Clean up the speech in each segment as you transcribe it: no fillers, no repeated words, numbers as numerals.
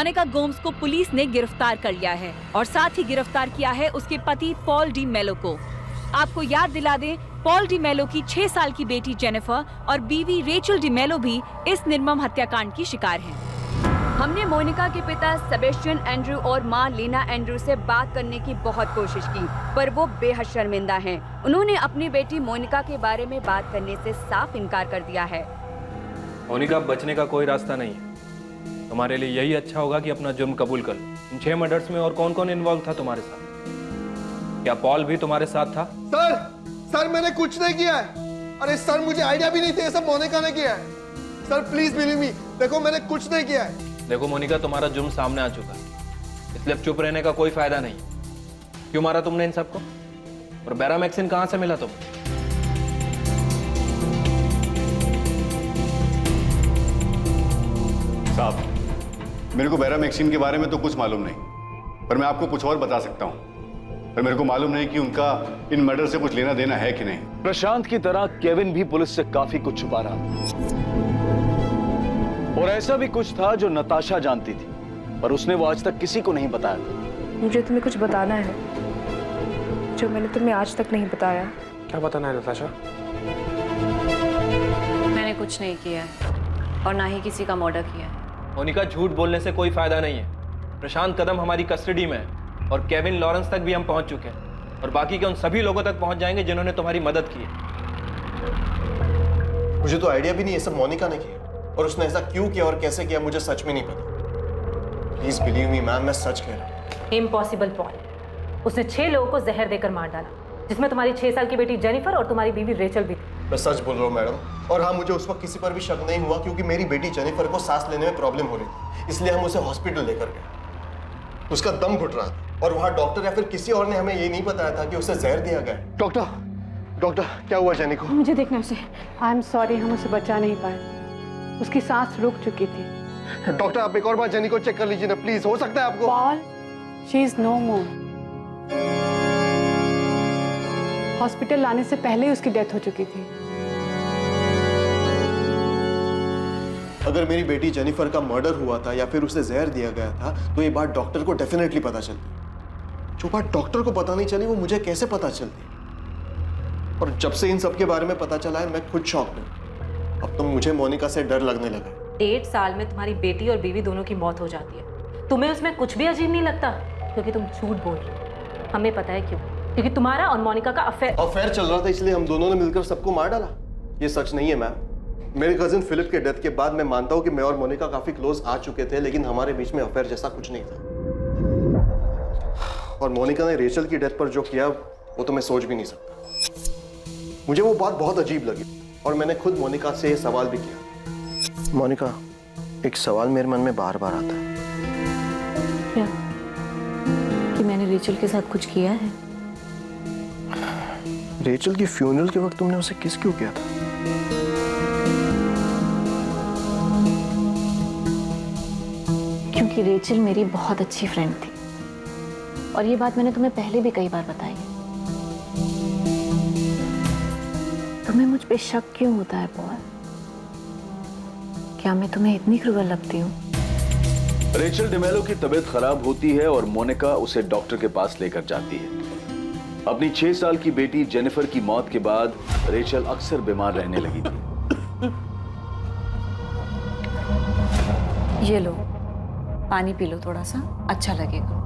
मोनिका गोम्स को पुलिस ने गिरफ्तार कर लिया है और साथ ही गिरफ्तार किया है उसके पति पॉल डी मेलो को। आपको याद दिला दें, पॉल डी मेलो की 6 साल की बेटी जेनिफर और बीवी रेचल डी मेलो भी इस निर्मम हत्याकांड की शिकार हैं। हमने मोनिका के पिता सेबेस्टियन एंड्रू और मां लीना एंड्रू से बात करने की बहुत कोशिश की, पर वो बेहद शर्मिंदा हैं। उन्होंने अपनी बेटी मोनिका के बारे में बात करने से साफ इनकार कर दिया है। मोनिका, बचने का कोई रास्ता नहीं है। तुम्हारे लिए यही अच्छा होगा कि अपना जुर्म कबूल कर लो। इन 6 मर्डर्स में और कौन कौन इन्वॉल्व था तुम्हारे साथ? क्या पॉल भी तुम्हारे साथ था? सर मैंने कुछ नहीं किया है। अरे सर, मुझे आइडिया भी नहीं था ये सब मोनिका ने किया है। सर प्लीज बिलीव मी, देखो मैंने कुछ नहीं किया है। देखो मोनिका, तुम्हारा जुर्म सामने आ चुका है, इसलिए अब चुप रहने का कोई फायदा नहीं। क्यों मारा तुमने इन सबको? और बैरामैक्सिन कहां से मिला तुम? साहब, मेरे को बैरामैक्सिन के बारे में तो कुछ मालूम नहीं, पर मैं आपको कुछ और बता सकता हूं। पर मेरे को मालूम नहीं कि उनका इन मर्डर से कुछ लेना देना है कि नहीं। प्रशांत की तरह केविन भी पुलिस से काफी कुछ छुपा रहा था, और ऐसा भी कुछ था जो नताशा जानती थी, पर उसने वो आज तक किसी को नहीं बताया था। मुझे तुम्हें कुछ बताना है जो मैंने तुम्हें आज तक नहीं बताया। क्या बताना है नताशा? मैंने कुछ नहीं किया है और ना ही किसी का मर्डर किया है। मोनिका, झूठ बोलने से कोई फायदा नहीं है। प्रशांत कदम हमारी कस्टडी में है और केविन लॉरेंस तक भी हम पहुंच चुके हैं, और बाकी के उन सभी लोगों तक पहुंच जाएंगे जिन्होंने तुम्हारी मदद की है। मुझे तो आइडिया भी नहीं ये सब मोनिका ने किया, और उसने ऐसा क्यों किया और कैसे किया मुझे सच में नहीं पता। प्लीज बिलीव मी मैम, मैं सच कह रहा हूँ। इम्पॉसिबल पॉल, उसने 6 लोगों को जहर देकर मार डाला, जिसमें तुम्हारी 6 साल की बेटी जेनिफर और तुम्हारी बीवी रेचल भी थी। मैं सच बोल रहा हूँ मैडम, और हाँ, मुझे उस वक्त किसी पर भी शक नहीं हुआ क्योंकि मेरी बेटी जेनिफर को सांस लेने में प्रॉब्लम हो रही थी, इसलिए हम उसे हॉस्पिटल लेकर गए। उसका दम घुट रहा था और वहाँ डॉक्टर या फिर किसी और ने हमें ये नहीं बताया था कि उसे जहर दिया गया। डॉक्टर क्या हुआ जेनी को? मुझे देखना उसे। आई एम सॉरी, हम उसे बचा नहीं पाए, उसकी सांस रुक चुकी थी। डॉक्टर आप एक और बार जेनी को चेक कर लीजिए ना प्लीज, हो सकता है आपको। Paul, she is no more. Hospital लाने से पहले ही उसकी डेथ हो चुकी थी। अगर मेरी बेटी जेनिफर का मर्डर हुआ था या फिर उसे जहर दिया गया था तो ये बात डॉक्टर को डेफिनेटली पता चलती। जो बात डॉक्टर को पता नहीं चली वो मुझे कैसे पता चलती? और जब से इन सब के बारे में पता चला है मैं खुद शॉक हूं। अब तो मुझे मोनिका से डर लगने लगा। 1.5 साल में तुम्हारी बेटी और बीवी दोनों की मौत हो जाती है, तुम्हें उसमें कुछ भी अजीब नहीं लगता? क्योंकि तुम झूठ बोल रही हो। हमें पता है क्यों, क्योंकि तुम्हारा और मोनिका का अफेयर चल रहा था, इसलिए हम दोनों ने मिलकर सबको मार डाला। ये सच नहीं है मैम। मेरे कजिन फिलिप के डेथ के बाद मैं मानता हूं कि मैं और मोनिका काफी क्लोज आ चुके थे, लेकिन हमारे बीच में अफेयर जैसा कुछ नहीं था। और मोनिका ने रेचल की डेथ पर जो किया वो तो मैं सोच भी नहीं सकता। मुझे वो बात बहुत अजीब लगी और मैंने खुद मोनिका से ये सवाल भी किया। मोनिका, एक सवाल मेरे मन में बार बार आता है। क्या? कि मैंने रेचल के साथ कुछ किया है? रेचल की फ्यूनरल के वक्त तुमने उसे किस क्यों किया था? क्योंकि रेचल मेरी बहुत अच्छी फ्रेंड थी, और ये बात मैंने तुम्हें पहले भी कई बार बताई है। तुम्हें मुझ पे शक क्यों होता है पॉल? क्या मैं तुम्हें इतनी क्रूर लगती हूँ? रेचल डिमेलो की तबीयत खराब होती है और मोनिका उसे डॉक्टर के पास लेकर जाती है। अपनी 6 साल की बेटी जेनिफर की मौत के बाद रेचल अक्सर बीमार रहने लगी थी। ये लो, पानी पी लो, थोड़ा सा अच्छा लगेगा।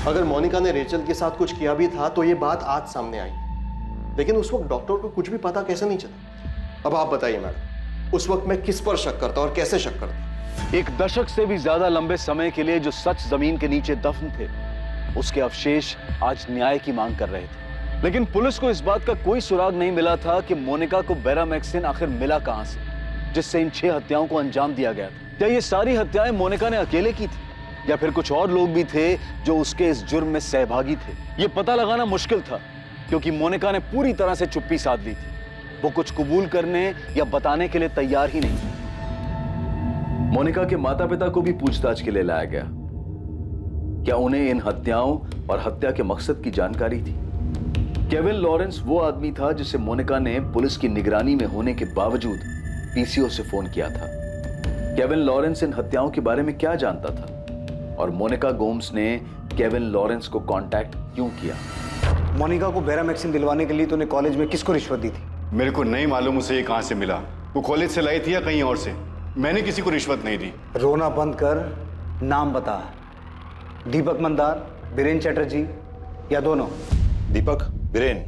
अगर मोनिका ने रेचल के साथ कुछ किया भी था तो ये बात आज सामने आई, लेकिन उस वक्त डॉक्टर को कुछ भी पता कैसे नहीं चला? अब आप बताइए मैडम, उस वक्त मैं किस पर शक करता और कैसे शक करता? 1 दशक से भी ज्यादा लंबे समय के लिए जो सच जमीन के नीचे दफन थे, उसके अवशेष आज न्याय की मांग कर रहे थे। लेकिन पुलिस को इस बात का कोई सुराग नहीं मिला था कि मोनिका को बेरामैक्सिन आखिर मिला कहां से, जिससे इन 6 हत्याओं को अंजाम दिया गया था। क्या ये सारी हत्याएं मोनिका ने अकेले की थी, या फिर कुछ और लोग भी थे जो उसके इस जुर्म में सहभागी थे? ये पता लगाना मुश्किल था, क्योंकि मोनिका ने पूरी तरह से चुप्पी साध ली थी। वो कुछ कबूल करने या बताने के लिए तैयार ही नहीं थी। मोनिका के माता पिता को भी पूछताछ के लिए लाया गया। क्या उन्हें इन हत्याओं और हत्या के मकसद की जानकारी थी? केविन लॉरेंस वो आदमी था जिसे मोनिका ने पुलिस की निगरानी में होने के बावजूद पीसीओ से फोन किया था। केविन लॉरेंस इन हत्याओं के बारे में क्या जानता था, और मोनिका गोम्स ने केविन लॉरेंस को कांटेक्ट क्यों किया? मोनिका को बेरामैक्सिन दिलवाने के लिए तूने कॉलेज में किसको रिश्वत दी थी? मेरे को नहीं मालूम उसे ये कहां से मिला। वो कॉलेज से लाई थी या कहीं और से। मैंने किसी को रिश्वत नहीं दी। रोना बंद कर, नाम बता। दीपक मंदार, बीरेन चैटर्जी, या दोनों? दीपक, बीरेन,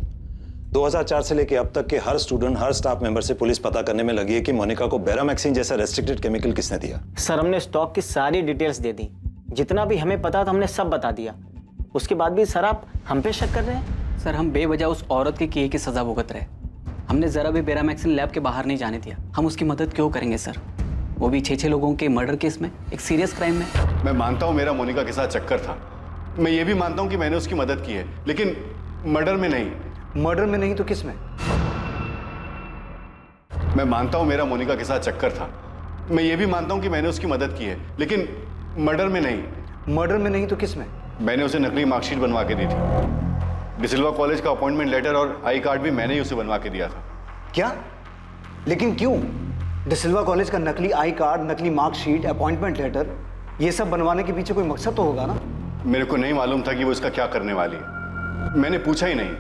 2004 से लेकर अब तक के हर स्टूडेंट, हर स्टाफ मेंबर से पुलिस पता करने में लगी है कि मोनिका को बेरामैक्सिन जैसा रेस्ट्रिक्टेड केमिकल किसने दिया। सर, हमने स्टॉक की सारी डिटेल्स दे दी। जितना भी हमें पता था हमने सब बता दिया। उसके बाद भी सर आप हम पे शक कर रहे हैं? सर, हम बेवजह उस औरत के किए की सजा भुगत रहे। हमने जरा भी बेरामैक्सिन लैब के बाहर नहीं जाने दिया। हम उसकी मदद क्यों करेंगे सर, वो भी 6 लोगों के मर्डर केस में, एक सीरियस क्राइम में। मैं मानता हूं मेरा मोनिका के साथ चक्कर था। मैं ये भी मानता हूं कि मैंने उसकी मदद की है, लेकिन मर्डर में नहीं। मर्डर में नहीं तो किस में? मैं मानता हूं मेरा मोनिका के साथ चक्कर था। मैं ये भी मानता हूं कि मैंने उसकी मदद की है, लेकिन मर्डर में नहीं। मर्डर में नहीं तो किस में? मैंने उसे नकली मार्कशीट बनवा के दी थी। डिसिल्वा कॉलेज का अपॉइंटमेंट लेटर और आई कार्ड भी मैंने ही उसे बनवा के दिया था। क्या? लेकिन क्यों? डिसिल्वा कॉलेज का नकली आई कार्ड, नकली मार्कशीट, अपॉइंटमेंट लेटर, ये सब बनवाने के पीछे कोई मकसद तो होगा ना? मेरे को नहीं मालूम था कि वो इसका क्या करने वाली है। मैंने पूछा ही नहीं।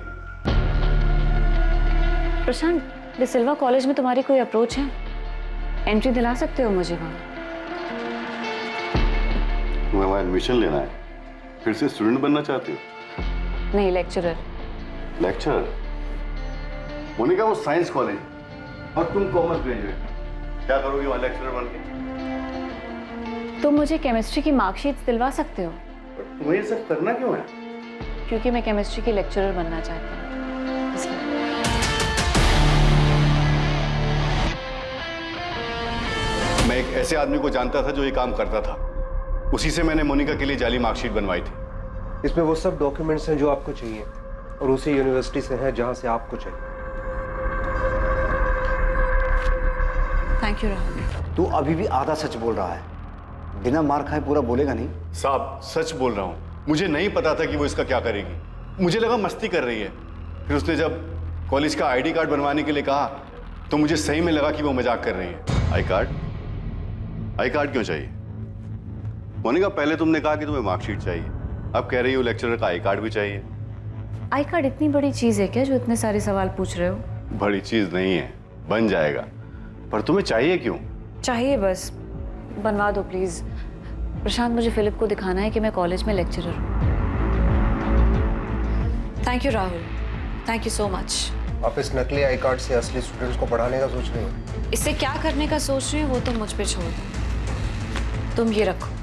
प्रशांत, डिसिल्वा कॉलेज में तुम्हारी कोई अप्रोच है? एंट्री दिला सकते हो मुझे वहाँ? तुम्हें वहाँ एडमिशन लेना है? फिर से स्टूडेंट बनना चाहती हो? नहीं, लेक्चरर। लेक्चरर? मोनिका, वो साइंस कॉलेज और तुम कॉमर्स ग्रेजुएट, क्या करोगी वहाँ लेक्चरर बन के? तुम मुझे केमिस्ट्री की मार्कशीट्स दिलवा सकते हो? तुम्हें ये सब करना क्यों है? क्योंकि मैं केमिस्ट्री की लेक्चरर बनना चाहती हूँ, इसलिए। मैं एक ऐसे आदमी को जानता था जो ये काम करता था। उसी से मैंने मोनिका के लिए जाली मार्कशीट बनवाई थी। इसमें वो सब डॉक्यूमेंट्स हैं जो आपको चाहिए, और उसी यूनिवर्सिटी से हैं जहां से आपको चाहिए। Thank you Rahul. तू अभी भी आधा सच बोल रहा है। बिना मार खाए पूरा बोलेगा नहीं। साहब, सच बोल रहा हूँ। मुझे नहीं पता था कि वो इसका क्या करेगी। मुझे लगा मस्ती कर रही है। फिर उसने जब कॉलेज का आईडी कार्ड बनवाने के लिए कहा तो मुझे सही में लगा कि वो मजाक कर रही है। I card? आई कार्ड क्यों चाहिए? मोनिका, पहले तुमने कहा कि तुम्हें मार्कशीट चाहिए, अब कह रही हो लेक्चरर का आई कार्ड भी चाहिए। आई कार्ड इतनी बड़ी चीज है क्या जो इतने सारे सवाल पूछ रहे हो? बड़ी चीज नहीं है, बन जाएगा। पर तुम्हें चाहिए क्यों? चाहिए बस, बनवा दो प्लीज। प्रशांत, मुझे फिलिप को दिखाना है कि मैं कॉलेज में लेक्चरर हूँ। Thank you Rahul, thank you so much. आप इस नकली आई कार्ड से असली स्टूडेंट्स को पढ़ाने का सोच रहे हो? इससे क्या करने का सोच रही हो वो तुम मुझ पे छोड़ दो। तुम ये रखो।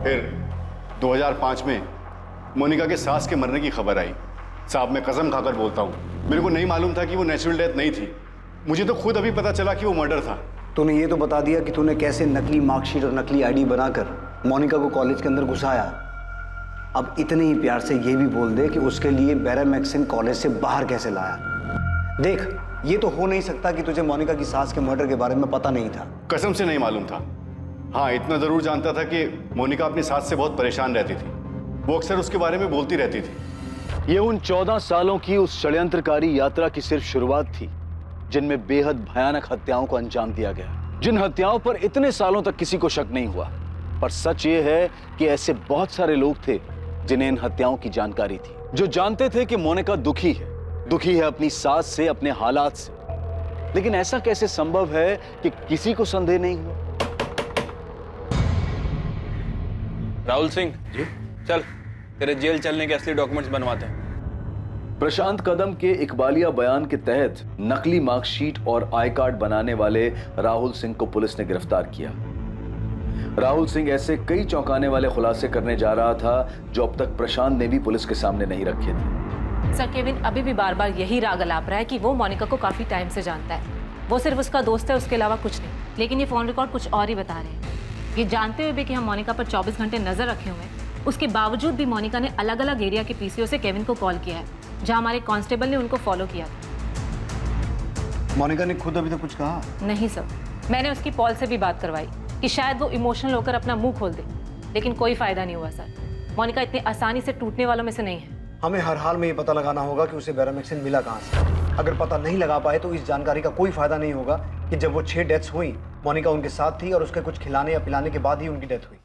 फिर 2005 में मोनिका के सास के मरने की खबर आई। साहब, मैं कसम खाकर बोलता हूँ, मेरे को नहीं मालूम था कि वो नेचुरल डेथ नहीं थी। मुझे तो खुद अभी पता चला कि वो मर्डर था। तूने ये तो बता दिया कि तूने कैसे नकली मार्कशीट और नकली आईडी बनाकर मोनिका को कॉलेज के अंदर घुसाया। अब इतने ही प्यार से ये भी बोल दे कि उसके लिए बेरामैक्सिन कॉलेज से बाहर कैसे लाया। देख, ये तो हो नहीं सकता कि तुझे मोनिका की सास के मर्डर के बारे में पता नहीं था। कसम से नहीं मालूम था। हाँ, इतना जरूर जानता था कि मोनिका अपनी सास से बहुत परेशान रहती थी। वो अक्सर उसके बारे में बोलती रहती थी। ये उन 14 सालों की उस षड्यंत्रकारी यात्रा की सिर्फ शुरुआत थी, जिनमें बेहद भयानक हत्याओं को अंजाम दिया गया, जिन हत्याओं पर इतने सालों तक किसी को शक नहीं हुआ। पर सच ये है कि ऐसे बहुत सारे लोग थे जिन्हें इन हत्याओं की जानकारी थी, जो जानते थे कि मोनिका दुखी है अपनी सास से, अपने हालात से। लेकिन ऐसा कैसे संभव है कि किसी को संदेह नहीं हुआ? राहुल सिंह जी, चल तेरे जेल चलने के असली डॉक्यूमेंट्स बनवाते हैं। प्रशांत कदम के इकबालिया बयान के तहत नकली मार्कशीट और आई कार्ड बनाने वाले राहुल सिंह को पुलिस ने गिरफ्तार किया। राहुल सिंह ऐसे कई चौंकाने वाले खुलासे करने जा रहा था जो अब तक प्रशांत ने भी पुलिस के सामने नहीं रखे थे। सर, केविन अभी भी बार बार यही राग अलाप रहा है कि वो मोनिका को काफी टाइम से जानता है। वो सिर्फ उसका दोस्त है, उसके अलावा कुछ नहीं। लेकिन ये फोन रिकॉर्ड कुछ और ही बता रहे हैं। ये जानते हुए भी कि हम मोनिका पर 24 घंटे नजर रखे हुए हैं, उसके बावजूद भी मोनिका ने अलग अलग एरिया के पीसीओ से केविन को कॉल किया है, जहां हमारे कांस्टेबल ने उनको फॉलो किया था। मोनिका ने खुद अभी तक कुछ कहा? नहीं सर, मैंने उसकी पॉल से भी बात करवाई कि शायद वो इमोशनल होकर अपना मुंह खोल दे, लेकिन कोई फायदा नहीं हुआ सर। मोनिका इतनी आसानी से टूटने वालों में से नहीं है। हमें हर हाल में ये पता लगाना होगा कि उसे बेरामेक्सिन मिला कहाँ से। अगर पता नहीं लगा पाए तो इस जानकारी का कोई फायदा नहीं होगा कि जब वो 6 डेथ्स हुई, मोनिका उनके साथ थी और उसके कुछ खिलाने या पिलाने के बाद ही उनकी डेथ हुई।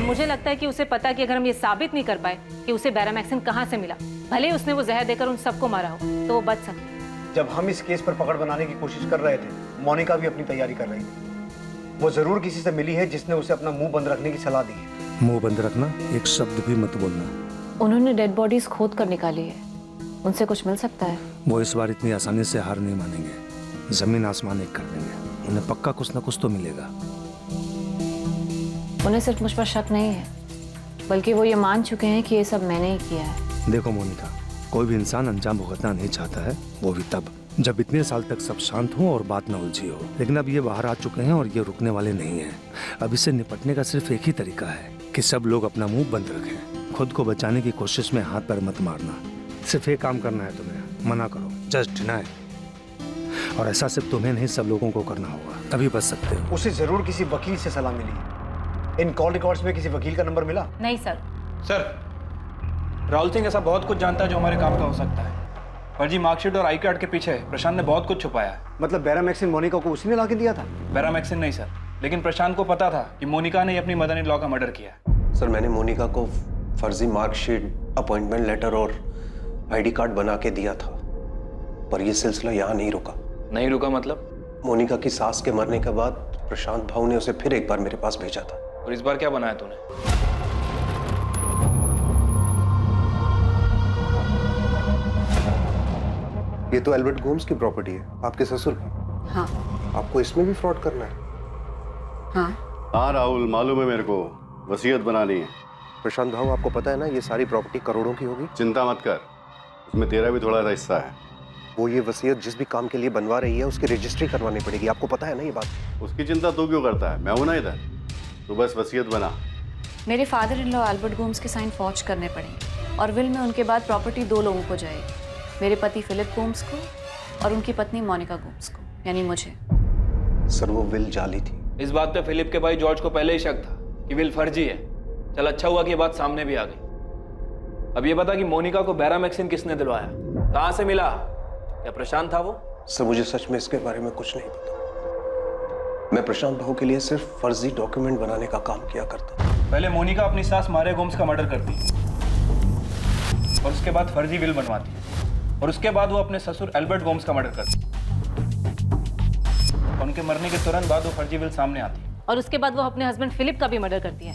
मुझे लगता है कि उसे पता है कि अगर हम ये साबित नहीं कर पाए कि उसे बेरामैक्सिन कहाँ से मिला, भले ही उसने वो जहर देकर उन सबको मारा हो, तो वो बच सकता। जब हम इस केस पर पकड़ बनाने की कोशिश कर रहे थे, मोनिका भी अपनी तैयारी कर रही थी। वो जरूर किसी से मिली है जिसने उसे अपना मुंह बंद रखने की सलाह दी है। मुंह बंद रखना, एक शब्द भी मत बोलना। उन्होंने डेड बॉडीज खोद कर निकाली है, उनसे कुछ मिल सकता है। वो इस बार इतनी आसानी से हार नहीं मानेंगे, जमीन आसमान एक कर देंगे। उन्हें पक्का कुछ ना कुछ तो मिलेगा। उन्हें सिर्फ मुझ पर शक नहीं है, बल्कि वो ये मान चुके हैं कि ये सब मैंने ही किया है। देखो मोनिका, कोई भी इंसान अंजाम भुगतना नहीं चाहता है, वो भी तब जब इतने साल तक सब शांत हो और बात न उलझी हो। लेकिन अब ये बाहर आ चुके हैं और ये रुकने वाले नहीं हैं। अब इससे निपटने का सिर्फ एक ही तरीका है कि सब लोग अपना मुंह बंद रखें। खुद को बचाने की कोशिश में हाथ पैर मत मारना। सिर्फ एक काम करना है तुम्हें, मना करो, जस्ट डिनाई। और ऐसा सिर्फ तुम्हें नहीं, सब लोगों को करना होगा, तभी बच सकते हो। उसे जरूर किसी वकील से सलाह मिली। इन कॉल रिकॉर्ड्स में किसी वकील का नंबर मिला? नहीं सर। सर, राहुल सिंह ऐसा बहुत कुछ जानता है जो हमारे काम का हो सकता है। फर्जी मार्कशीट और आई कार्ड के पीछे प्रशांत ने बहुत कुछ छुपाया है। मतलब बेरामैक्सिन मोनिका को उसने ला के दिया था? बेरामैक्सिन नहीं सर, लेकिन प्रशांत को पता था कि मोनिका ने अपनी मदर इन लॉ का मर्डर किया है। सर, मैंने मोनिका को फर्जी मार्कशीट, अपॉइंटमेंट लेटर और आईडी कार्ड बना के दिया था, पर यह सिलसिला यहाँ नहीं रुका। नहीं रुका मतलब? मोनिका की सास के मरने के बाद प्रशांत भाऊ ने उसे फिर एक बार मेरे पास भेजा था। और इस बार क्या बनाया तूने? ये तो एल्बर्ट गोम्स की प्रॉपर्टी है, आपके ससुर की। हाँ। आपको इसमें भी फ्रॉड करना है? हाँ राहुल, मालूम है मेरे को, वसीयत बनानी है। प्रशांत भाऊ, आपको पता है ना ये सारी प्रॉपर्टी करोड़ों की होगी। चिंता मत कर, उसमें तेरा भी थोड़ा सा हिस्सा है। वो ये वसीयत जिस भी काम के लिए बनवा रही है उसकी रजिस्ट्री करवानी पड़ेगी, आपको पता है ना ये बात। उसकी चिंता तू क्यों करता है, मैं हूं ना इधर। तू बस वसीयत बना। मेरे father in law Albert Gomes के साइन फॉर्ज करने पड़ेंगे और विल में उनके बाद प्रॉपर्टी 2 लोगों को जाएगी, मेरे पति फिलिप गोम्स को और उनकी पत्नी मोनिका गोम्स को, यानी मुझे। सर, वो विल जाली थी। इस बात पे फिलिप के भाई जॉर्ज को पहले ही शक था कि विल फर्जी है। चल, अच्छा हुआ कि ये बात सामने भी आ गई। अब ये बता कि मोनिका को बेरामैक्सिन किसने दिलवाया, कहां से मिला, या प्रशांत था वो? सर, मुझे सच में इसके बारे में कुछ नहीं पता। मैं प्रशांत भाऊ के लिए सिर्फ फर्जी डॉक्यूमेंट बनाने का काम किया करता। पहले मोनिका अपनी सास मारे गोम्स का मर्डर करती और उसके बाद फर्जी विल बनवाती और उसके बाद वो अपने ससुर एल्बर्ट गोम्स का मर्डर करती और उनके मरने के तुरंत बाद वो फर्जी विल सामने आती और उसके बाद वो अपने हस्बैंड फिलिप का भी मर्डर करती है।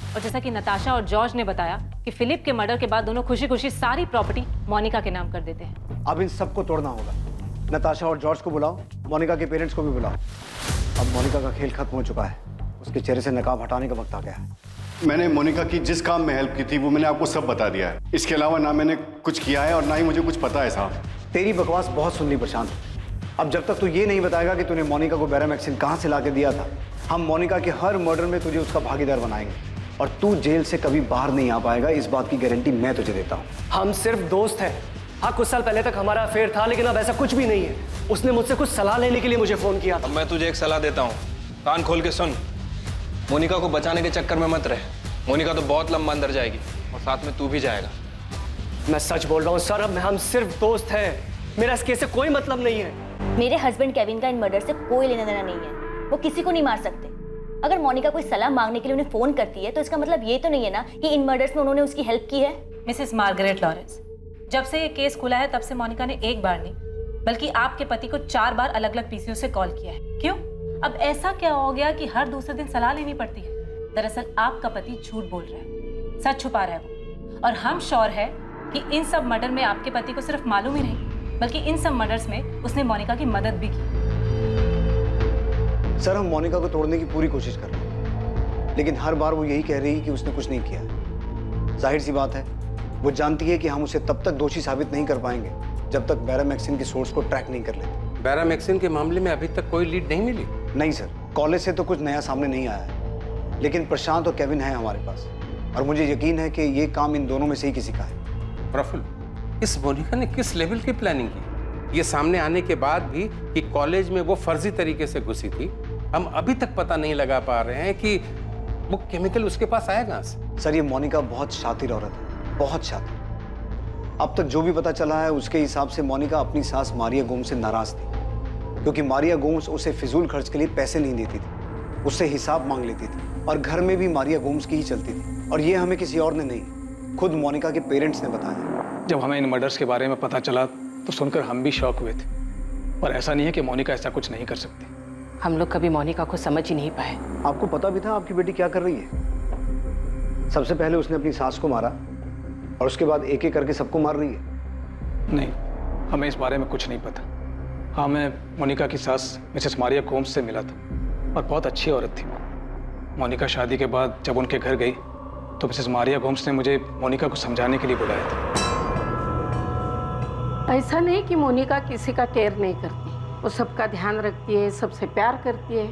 और जैसा कि नताशा और जॉर्ज ने बताया कि फिलिप के मर्डर के बाद दोनों खुशी खुशी सारी प्रॉपर्टी मोनिका के नाम कर देते हैं। अब इन सबको तोड़ना होगा। नताशा और जॉर्ज को बुलाओ, मोनिका के पेरेंट्स को भी बुलाओ। अब मोनिका का खेल खत्म हो चुका है, उसके चेहरे से नकाब हटाने का वक्त आ गया है। मैंने मोनिका की जिस काम में हेल्प की थी वो मैंने आपको सब बता दिया है। इसके अलावा ना मैंने कुछ किया है और ना ही मुझे कुछ पता है साहब। तेरी बकवास बहुत सुन ली प्रशांत। अब जब तक तू ये नहीं बताएगा कि तूने मोनिका को बेरामैक्सिन कहाँ से ला के दिया था, हम मोनिका के हर मर्डर में तुझे उसका भागीदार बनाएंगे और तू जेल से कभी बाहर नहीं आ पाएगा। इस बात की गारंटी मैं तुझे देता हूँ। हम सिर्फ दोस्त हैं। हाँ, कुछ साल पहले तक हमारा अफेयर था, लेकिन अब ऐसा कुछ भी नहीं है। उसने मुझसे कुछ सलाह लेने के लिए मुझे फोन किया था। अब मैं तुझे एक सलाह देता हूँ, कान खोल के सुन। मोनिका को बचाने के चक्कर में मत रहे, मोनिका तो बहुत लंबा अंदर जाएगी। और साथ में तू भी जाएगा। मैं सच बोल रहा हूँ सर, अब हम सिर्फ दोस्त हैं। मेरा इस केस से कोई मतलब नहीं है। मेरे हस्बैंड केविन का इन मर्डर से कोई लेना देना नहीं है। वो किसी को नहीं मार सकते। अगर मोनिका कोई सलाह मांगने के लिए उन्हें फोन करती है तो इसका मतलब ये तो नहीं है ना कि इन मर्डर्स में उन्होंने उसकी हेल्प की है। मिसेस मार्गरेट लॉरेंस, जब से ये केस खुला है तब से मोनिका ने एक बार नहीं बल्कि आपके पति को 4 बार अलग अलग पीसीओ से कॉल किया है। क्यों? अब ऐसा क्या हो गया कि हर दूसरे दिन सलाह लेनी पड़ती है? दरअसल आपका पति झूठ बोल रहा है, सच छुपा रहा है वो। और हम श्योर है कि इन सब मर्डर में आपके पति को सिर्फ मालूम ही नहीं बल्कि इन सब मर्डर्स में उसने मोनिका की मदद भी की। सर, हम मोनिका को तोड़ने की पूरी कोशिश कर रहे हैं, लेकिन हर बार वो यही कह रही है कि उसने कुछ नहीं किया। जाहिर सी बात है, वो जानती है कि हम उसे तब तक दोषी साबित नहीं कर पाएंगे जब तक बैरामैक्सिन की सोर्स को ट्रैक नहीं कर लेते। बैरामैक्सिन के मामले में अभी तक कोई लीड नहीं मिली? नहीं सर, कॉलेज से तो कुछ नया सामने नहीं आया है, लेकिन प्रशांत और केविन है हमारे पास और मुझे यकीन है कि ये काम इन दोनों में से ही किसी का है। प्रफुल्ल, इस मोनिका ने किस लेवल की प्लानिंग की? ये सामने आने के बाद भी कि कॉलेज में वो फर्जी तरीके से घुसी थी, हम अभी तक पता नहीं लगा पा रहे हैं कि वो केमिकल उसके पास आया कहां से। सर, ये मोनिका बहुत शातिर औरत है, बहुत शातिर। अब तक जो भी पता चला है उसके हिसाब से मोनिका अपनी सास मारिया गोम्स से नाराज थी, क्योंकि मारिया गोम्स उसे फिजूल खर्च के लिए पैसे नहीं देती थी, उससे हिसाब मांग लेती थी और घर में भी मारिया गोम्स की ही चलती थी। और ये हमें किसी और ने नहीं, खुद मोनिका के पेरेंट्स ने बताया। जब हमें इन मर्डर्स के बारे में पता चला तो सुनकर हम भी शॉक हुए थे, पर ऐसा नहीं है कि मोनिका ऐसा कुछ नहीं कर सकती। हम लोग कभी मोनिका को समझ ही नहीं पाए। आपको पता भी था आपकी बेटी क्या कर रही है? सबसे पहले उसने अपनी सास को मारा और उसके बाद एक एक करके सबको मार रही है। नहीं, हमें इस बारे में कुछ नहीं पता। हाँ, मैं मोनिका की सास मिसेस मारिया गोम्स से मिला था और बहुत अच्छी औरत थी। मोनिका शादी के बाद जब उनके घर गई तो मिसेस मारिया गोम्स ने मुझे मोनिका को समझाने के लिए बुलाया था। ऐसा नहीं कि मोनिका किसी का केयर नहीं करती, वो सबका ध्यान रखती है, सबसे प्यार करती है,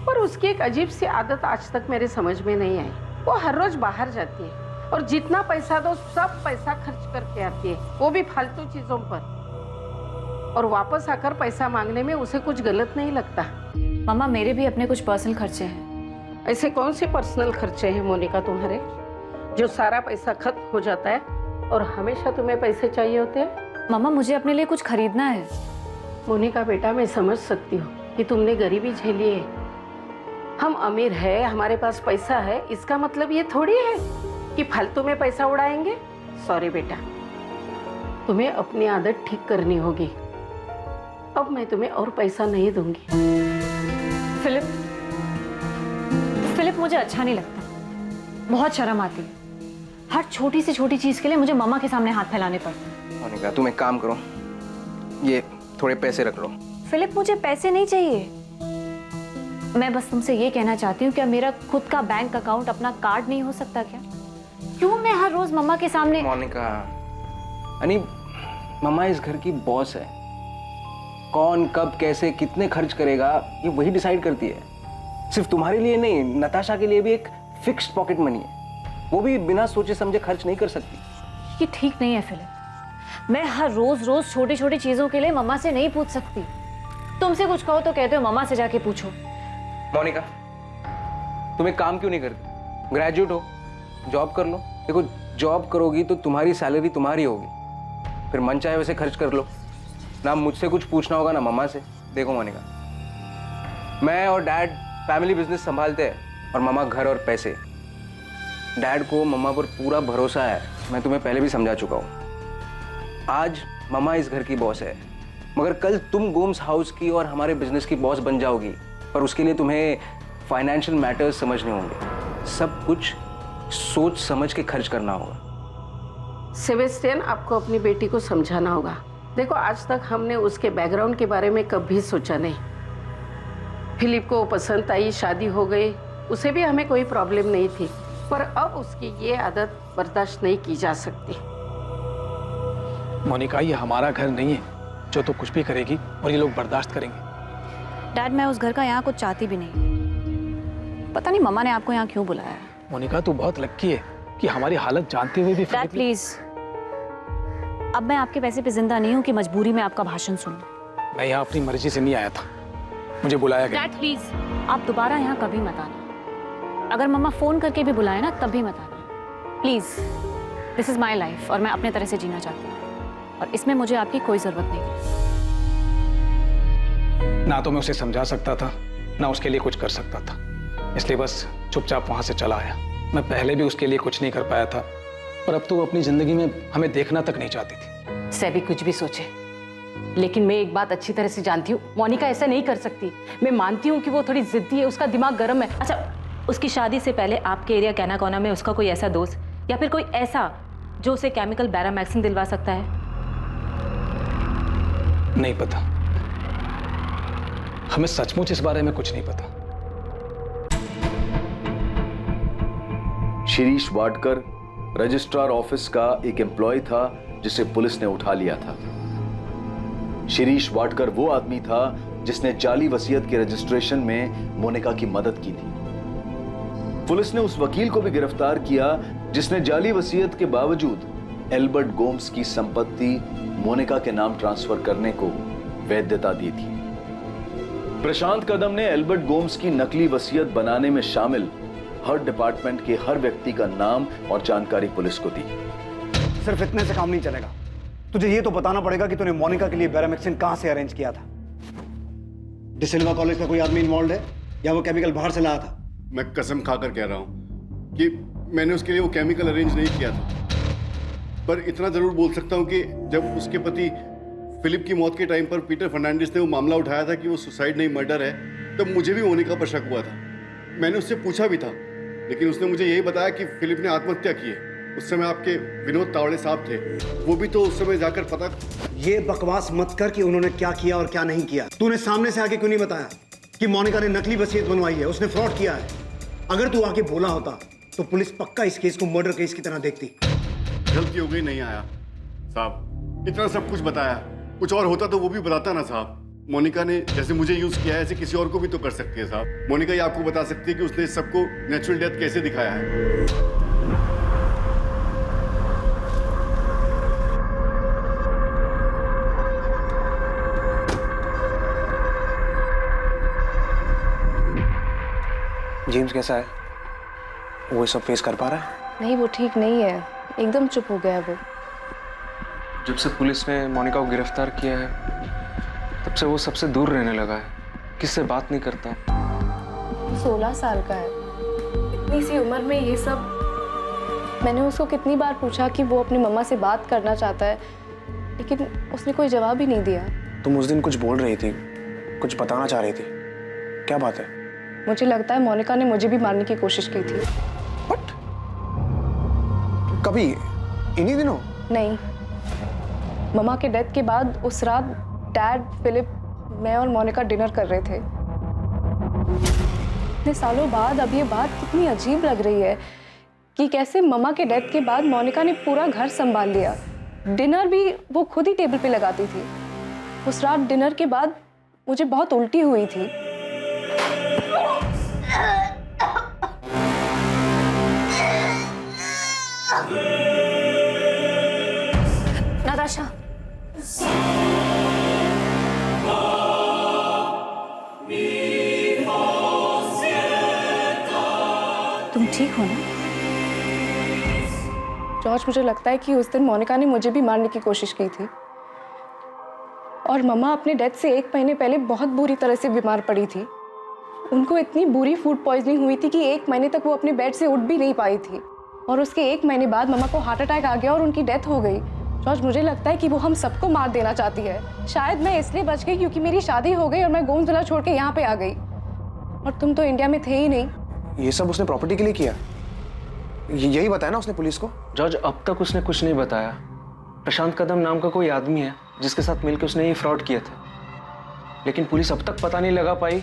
पर उसकी एक अजीब सी आदत आज तक मेरे समझ में नहीं आई। वो हर रोज बाहर जाती है और जितना पैसा दो सब पैसा खर्च करके आती है, वो भी फालतू चीजों पर, और वापस आकर पैसा मांगने में उसे कुछ गलत नहीं लगता। मम्मा, मेरे भी अपने कुछ पर्सनल खर्चे हैं। ऐसे कौन से पर्सनल खर्चे हैं मोनिका तुम्हारे, जो सारा पैसा खत्म हो जाता है और हमेशा तुम्हें पैसे चाहिए होते हैं? मम्मा, मुझे अपने लिए कुछ खरीदना है। मोनिका बेटा, मैं समझ सकती हूँ कि तुमने गरीबी झेली है। हम अमीर है, हमारे पास पैसा है, इसका मतलब ये थोड़ी है कि फालतू में पैसा उड़ाएंगे। सॉरी बेटा, तुम्हें अपनी आदत ठीक करनी होगी। अब मैं तुम्हें और पैसा नहीं दूंगी। फिलिप, मुझे अच्छा नहीं लगता, बहुत शर्म आती है। हर छोटी से छोटी चीज के लिए मुझे मम्मा के सामने हाथ फैलाने पड़ते हैं। मोनिका, तुम एक काम करो, ये थोड़े पैसे रख लो। फिलिप, मुझे पैसे नहीं चाहिए। मैं बस तुमसे ये कहना चाहती हूँ, क्या मेरा खुद का बैंक अकाउंट, अपना कार्ड नहीं हो सकता क्या? क्यों मैं हर रोज मम्मा के सामने? मोनिका, यानी मम्मा इस घर की बॉस है। कौन कब कैसे कितने खर्च करेगा ये वही डिसाइड करती है। सिर्फ तुम्हारे लिए नहीं, नताशा के लिए भी एक फिक्स्ड पॉकेट मनी है, वो भी बिना सोचे समझे खर्च नहीं कर सकती। ये ठीक नहीं है फिलिप। मैं हर रोज छोटी छोटी चीजों के लिए मम्मा से नहीं पूछ सकती। तुमसे कुछ कहो तो कहते हो मम्मा से जाके पूछो। मोनिका, तुम एक काम क्यों नहीं करती? ग्रेजुएट हो, जॉब कर लो। देखो, जॉब करोगी तो तुम्हारी सैलरी तुम्हारी होगी, फिर मन चाहे वैसे खर्च कर लो। ना मुझसे कुछ पूछना होगा ना मम्मा से। देखो मोनिका, मैं और डैड फैमिली बिजनेस संभालते हैं और मम्मा घर और पैसे। डैड को मम्मा पर पूरा भरोसा है, मैं तुम्हें पहले भी समझा चुका हूँ। आज मम्मा इस घर की बॉस है, मगर कल तुम गोम्स हाउस की और हमारे बिजनेस की बॉस बन जाओगी, पर उसके लिए तुम्हें फाइनेंशियल मैटर्स समझने होंगे। सब कुछ सोच समझ के खर्च करना होगा। सेबेस्टियन, आपको अपनी बेटी को समझाना होगा। देखो, आज तक हमने उसके बैकग्राउंड के बारे में कभी सोचा नहीं। फिलिप को पसंद आई, शादी हो गई, उसे भी हमें कोई प्रॉब्लम नहीं थी, पर अब उसकी ये आदत बर्दाश्त नहीं की जा सकती। मोनिका, ये हमारा घर नहीं है जो तो कुछ भी करेगी और ये लोग बर्दाश्त करेंगे। डैड, मैं उस घर का यहाँ कुछ चाहती भी नहीं। पता नहीं मम्मा ने आपको यहाँ क्यों बुलाया है। मोनिका, तू बहुत लक्की है कि हमारी हालत जानते हुए भी। डैड प्लीज, अब मैं आपके पैसे पे जिंदा नहीं हूँ कि मजबूरी में आपका भाषण सुनूं। मैं यहाँ अपनी मर्जी से नहीं आया था, मुझे बुलाया गया। डैड प्लीज, आप दोबारा यहाँ कभी मत आना। अगर मम्मा फोन करके भी बुलाए ना तब भी मत आना please. This is my life और मैं अपने तरह से जीना चाहती हूँ और इसमें मुझे आपकी कोई ज़रूरत नहीं है। ना तो मैं उसे समझा सकता था, ना उसके लिए कुछ कर सकता था, इसलिए बस चुपचाप वहां से चला आया। मैं पहले भी उसके लिए कुछ नहीं कर पाया था, पर अब तो वो अपनी जिंदगी में हमें देखना तक नहीं चाहती थी। सभी कुछ भी सोचे, लेकिन मैं एक बात अच्छी तरह से जानती हूँ, मोनिका ऐसा नहीं कर सकती। मैं मानती हूँ कि वो थोड़ी जिद्दी है, उसका दिमाग गर्म है। अच्छा, उसकी शादी से पहले आपके एरिया कैनाकोना में उसका कोई ऐसा दोस्त या फिर कोई ऐसा जो उसे केमिकल बैरामैक्सिन दिलवा सकता है? नहीं पता, हमें सचमुच इस बारे में कुछ नहीं पता। शिरीष वाडकर रजिस्ट्रार ऑफिस का एक एम्प्लॉय था जिसे पुलिस ने उठा लिया था। शिरीष वाडकर वो आदमी था जिसने जाली वसीयत के रजिस्ट्रेशन में मोनिका की मदद की थी। पुलिस ने उस वकील को भी गिरफ्तार किया जिसने जाली वसीयत के बावजूद एल्बर्ट गोम्स की संपत्ति मोनिका के नाम ट्रांसफर करने को वैधता दी थी। प्रशांत कदम ने एल्बर्ट गोम्स की नकली वसीयत बनाने में शामिल हर डिपार्टमेंट के हर व्यक्ति का नाम और जानकारी पुलिस को दी। सिर्फ इतने से काम नहीं चलेगा, तुझे ये तो बताना पड़ेगा कि तूने मोनिका के लिए बैरामैक्सिन कहां से अरेंज किया था। डिसिल्वा कॉलेज का कोई आदमी इन्वॉल्व है या वो केमिकल बाहर से लाया था? मैं कसम खाकर कह रहा हूं कि मैंने उसके लिए वो केमिकल अरेंज नहीं किया था, पर इतना जरूर बोल सकता हूं कि जब उसके पति फिलिप की मौत के टाइम पर पीटर फर्नांडिस ने वो मामला उठाया था कि वो सुसाइड नहीं मर्डर है, तब मुझे भी मोनिका पर शक हुआ था। मैंने उससे पूछा भी था, लेकिन उसने मुझे यही बताया कि फिलिप ने आत्महत्या की है। उस समय आपके विनोद तावड़े साहब थे, वो भी तो उस समय जाकर पता। ये बकवास मत कर कि उन्होंने क्या किया और क्या नहीं किया। तूने सामने से आके क्यों नहीं बताया कि मोनिका ने नकली वसीयत बनवाई है, उसने फ्रॉड किया है? अगर तू आके बोला होता तो पुलिस पक्का इस केस को मर्डर केस की तरह देखती। गलती हो गई, नहीं आया साहब, इतना सब कुछ बताया। कुछ और होता तो वो भी बताता ना साहब। मोनिका ने जैसे मुझे यूज किया है ऐसे किसी और को भी तो कर सकती है साहब। मोनिका ये आपको बता सकती है कि उसने इस सबको नेचुरल डेथ कैसे दिखाया है। जेम्स कैसा है? वो सब फेस कर पा रहा है? नहीं, वो ठीक नहीं है, एकदम चुप हो गया है वो। जब से पुलिस ने मोनिका को गिरफ्तार किया है तब से वो सबसे दूर रहने लगा है, किससे बात नहीं करता। 16 साल का है, इतनी सी उम्र में ये सब। मैंने उसको कितनी बार पूछा कि वो अपनी मम्मा से बात करना चाहता है, लेकिन उसने कोई जवाब ही नहीं दिया। तुम उस दिन कुछ बोल रही थी, कुछ बताना चाह रही थी, क्या बात है? मुझे लगता है मोनिका ने मुझे भी मारने की कोशिश की थी। कभी? इन्हीं दिनों? नहीं, मम्मा के डेथ के बाद उस रात डैड, फिलिप, मैं और मोनिका डिनर कर रहे थे। इतने सालों बाद अब ये बात कितनी अजीब लग रही है कि कैसे मम्मा के डेथ के बाद मोनिका ने पूरा घर संभाल लिया। डिनर भी वो खुद ही टेबल पे लगाती थी। उस रात डिनर के बाद मुझे बहुत उल्टी हुई थी। नाताशा, तुम ठीक हो ना? जॉर्ज, मुझे लगता है कि उस दिन मोनिका ने मुझे भी मारने की कोशिश की थी। और मम्मा अपने डेथ से 1 महीने पहले बहुत बुरी तरह से बीमार पड़ी थी। उनको इतनी बुरी फूड पॉइजनिंग हुई थी कि 1 महीने तक वो अपने बेड से उठ भी नहीं पाई थी। और उसके 1 महीने बाद मम्मा को हार्ट अटैक आ गया और उनकी डेथ हो गई। जॉर्ज, मुझे लगता है कि वो हम सबको मार देना चाहती है। शायद मैं इसलिए बच गई क्योंकि मेरी शादी हो गई और मैं गोंदवाला छोड़ के यहाँ पे आ गई। और तुम तो इंडिया में थे ही नहीं। ये सब उसने प्रॉपर्टी के लिए किया? यही बताया ना उसने पुलिस को? जॉर्ज, अब तक उसने कुछ नहीं बताया। प्रशांत कदम नाम का कोई आदमी है जिसके साथ मिलकर उसने ये फ्रॉड किया था, लेकिन पुलिस अब तक पता नहीं लगा पाई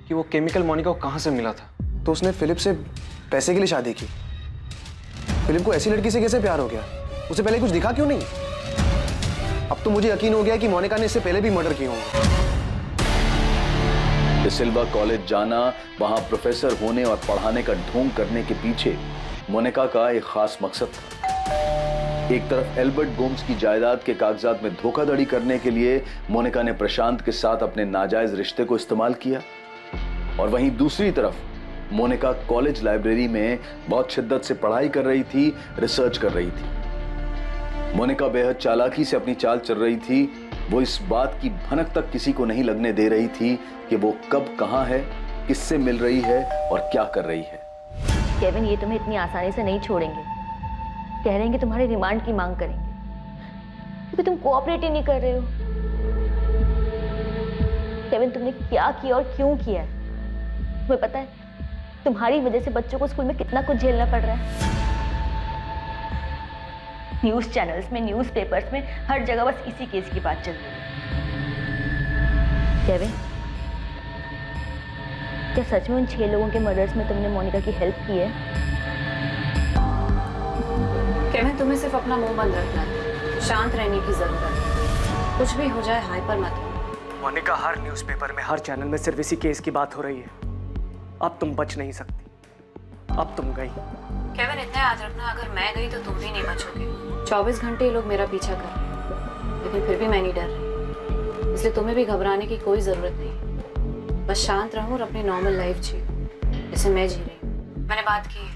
कि वो केमिकल मोनिका को कहाँ से मिला था। तो उसने फिलिप से पैसे के लिए शादी की? फिलिप को ऐसी लड़की से कैसे प्यार हो गया? उसे पहले कुछ दिखा क्यों नहीं? अब तो मुझे यकीन हो गया कि मोनिका ने इससे पहले भी मर्डर किए होंगे। डिसिल्वा कॉलेज जाना, वहां प्रोफेसर होने और पढ़ाने का ढोंग करने के पीछे मोनिका का एक खास मकसद था। एक तरफ एल्बर्ट गोम्स की जायदाद के कागजात में धोखाधड़ी करने के लिए मोनिका ने प्रशांत के साथ अपने नाजायज रिश्ते को इस्तेमाल किया, और वहीं दूसरी तरफ मोनिका कॉलेज लाइब्रेरी में बहुत शिद्दत से पढ़ाई कर रही थी, रिसर्च कर रही थी। मोनिका बेहद चालाकी से अपनी चाल चल रही थी। वो इस बात की भनक तक किसी को नहीं लगने दे रही थी कि वो कब कहां है, किससे मिल रही है और क्या कर रही है। केविन, ये तुम्हें इतनी आसानी से नहीं छोड़ेंगे। कह रहे हैं कि तुम्हारे रिमांड की मांग करेंगे क्योंकि तुम कोऑपरेट ही नहीं कर रहे हो। केविन, तुमने क्या किया और क्यों किया है? तुम्हें पता है तुम्हारी वजह से बच्चों को स्कूल में कितना कुछ झेलना पड़ रहा है। न्यूज़ चैनल्स में, न्यूज़ पेपर्स में, हर जगह बस इसी केस की बात चल रही है। केविन, क्या सच में उन 6 लोगों के मर्डर्स में तुमने मोनिका की हेल्प की है? केविन, तुम्हें सिर्फ अपना मुंह बंद रखना है, शांत रहने की जरूरत है। कुछ भी हो जाए हाइपर मत हो। मोनिका, हर न्यूज़पेपर में, हर चैनल में सिर्फ इसी केस की बात हो रही है। अब तुम बच नहीं सकती, अब तुम गई। केविन, इतना याद रखना, अगर मैं गई तो तुम भी नहीं बचोगे। 24 घंटे ये लोग मेरा पीछा कर रहे हैं, लेकिन फिर भी मैं नहीं डर रही। इसलिए तुम्हें भी घबराने की कोई ज़रूरत नहीं। बस शांत रहो और अपनी नॉर्मल लाइफ जियो जैसे मैं जी रही हूँ। मैंने बात की है,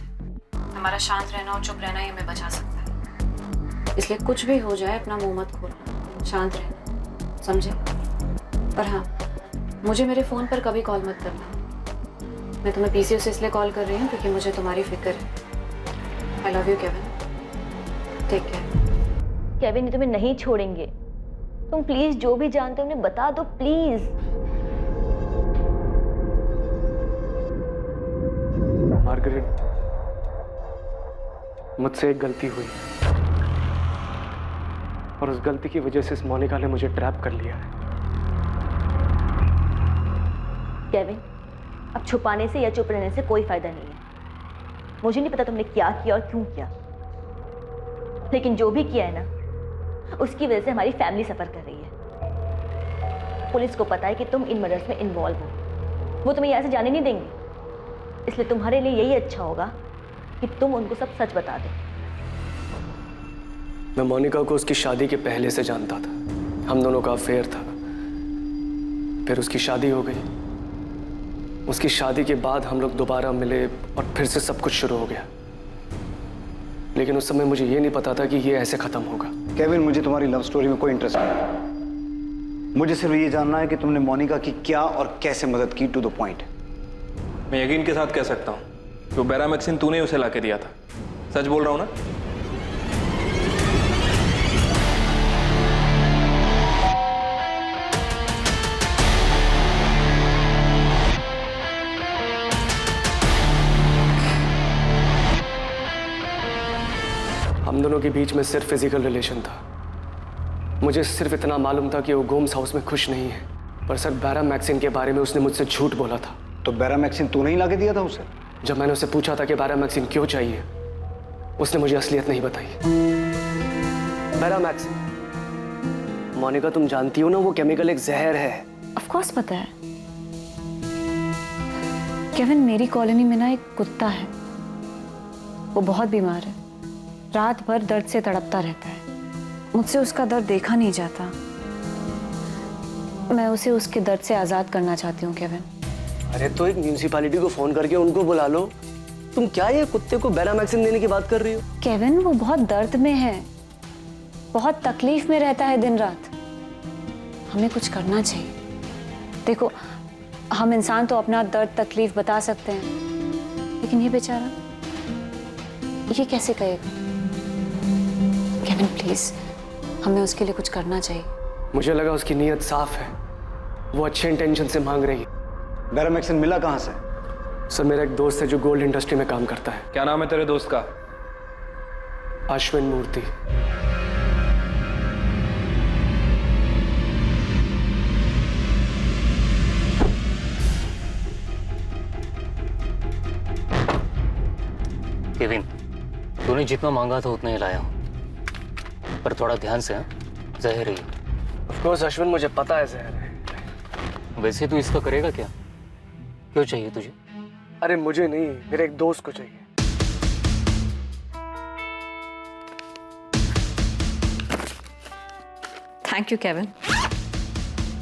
हमारा शांत रहना और चुप रहना ही हमें बचा सकता है। इसलिए कुछ भी हो जाए अपना मुँह मत खोलना, शांत रहना, समझे? और हाँ, मुझे मेरे फ़ोन पर कभी कॉल मत करना। मैं तुम्हें पीसीओ से इसलिए कॉल कर रही हूँ क्योंकि मुझे तुम्हारी फिक्र है। I love you Kevin, take care. Kevin, ये तुम्हें नहीं छोड़ेंगे। तुम प्लीज जो भी जानते हो उन्हें बता दो, प्लीज। मार्गरेट, मुझसे एक गलती हुई और उस गलती की वजह से इस मोनिका ने मुझे ट्रैप कर लिया है। केविन, अब छुपाने से या चुप रहने से कोई फायदा नहीं है। मुझे नहीं पता तुमने क्या किया और क्यों किया, लेकिन जो भी किया है ना, उसकी वजह से हमारी फैमिली सफर कर रही है। पुलिस को पता है कि तुम इन मर्डर्स में इन्वॉल्व हो। वो तुम्हें यहाँ से जाने नहीं देंगे, इसलिए तुम्हारे लिए यही अच्छा होगा कि तुम उनको सब सच बता दो। मैं मोनिका को उसकी शादी के पहले से जानता था। हम दोनों का अफेयर था। फिर उसकी शादी हो गई। उसकी शादी के बाद हम लोग दोबारा मिले और फिर से सब कुछ शुरू हो गया। लेकिन उस समय मुझे ये नहीं पता था कि ये ऐसे खत्म होगा। केविन, मुझे तुम्हारी लव स्टोरी में कोई इंटरेस्ट नहीं। मुझे सिर्फ ये जानना है कि तुमने मोनिका की क्या और कैसे मदद की, टू द पॉइंट। मैं यकीन के साथ कह सकता हूँ कि वो बेरामैक्सिन तूने उसे लाके दिया था। सच बोल रहा हूँ ना? हम दोनों के बीच में सिर्फ फिजिकल रिलेशन था। मुझे सिर्फ इतना मालूम था कि वो गोम्स हाउस में खुश नहीं है, पर सर बेरामैक्सिन के बारे में उसने मुझसे झूठ बोला था। तो बेरामैक्सिन तूने ही लाके दिया था उसे? जब मैंने उसे पूछा था कि बेरामैक्सिन क्यों चाहिए, उसने मुझे असलियत नहीं बताई। बेरामैक्सिन, मोनिका तुम जानती हो ना, वो केमिकल एक जहर है। ऑफ कोर्स पता है केविन, मेरी कॉलोनी में ना एक कुत्ता है, वो बहुत बीमार है, रात भर दर्द से तड़पता रहता है। मुझसे उसका दर्द देखा नहीं जाता। मैं उसे उसके दर्द से आज़ाद करना चाहती हूँ केविन। अरे तो एक म्यूनिसिपैलिटी को फोन करके उनको बुला लो। तुम क्या ये कुत्ते को बेरामैक्सिन देने की बात कर रही हो? केविन, वो बहुत दर्द में है, बहुत तकलीफ में रहता है दिन रात। हमें कुछ करना चाहिए। देखो, हम इंसान तो अपना दर्द तकलीफ बता सकते हैं, लेकिन ये बेचारा, ये कैसे कहेगा? केविन प्लीज, हमें उसके लिए कुछ करना चाहिए। मुझे लगा उसकी नीयत साफ है, वो अच्छे इंटेंशन से मांग रही है। बेरामैक्सिन मिला कहाँ से? सर, मेरा एक दोस्त है जो गोल्ड इंडस्ट्री में काम करता है। क्या नाम है तेरे दोस्त का? अश्विन मूर्ति। केविन, तूने जितना मांगा था उतना ही लाया हूं, पर थोड़ा ध्यान से। जहर ही। ऑफ कोर्स अश्विन, मुझे पता है जहर है। वैसे तू इसका करेगा क्या? क्यों चाहिए तुझे? अरे मुझे नहीं, मेरे एक दोस्त को चाहिए। Thank you Kevin,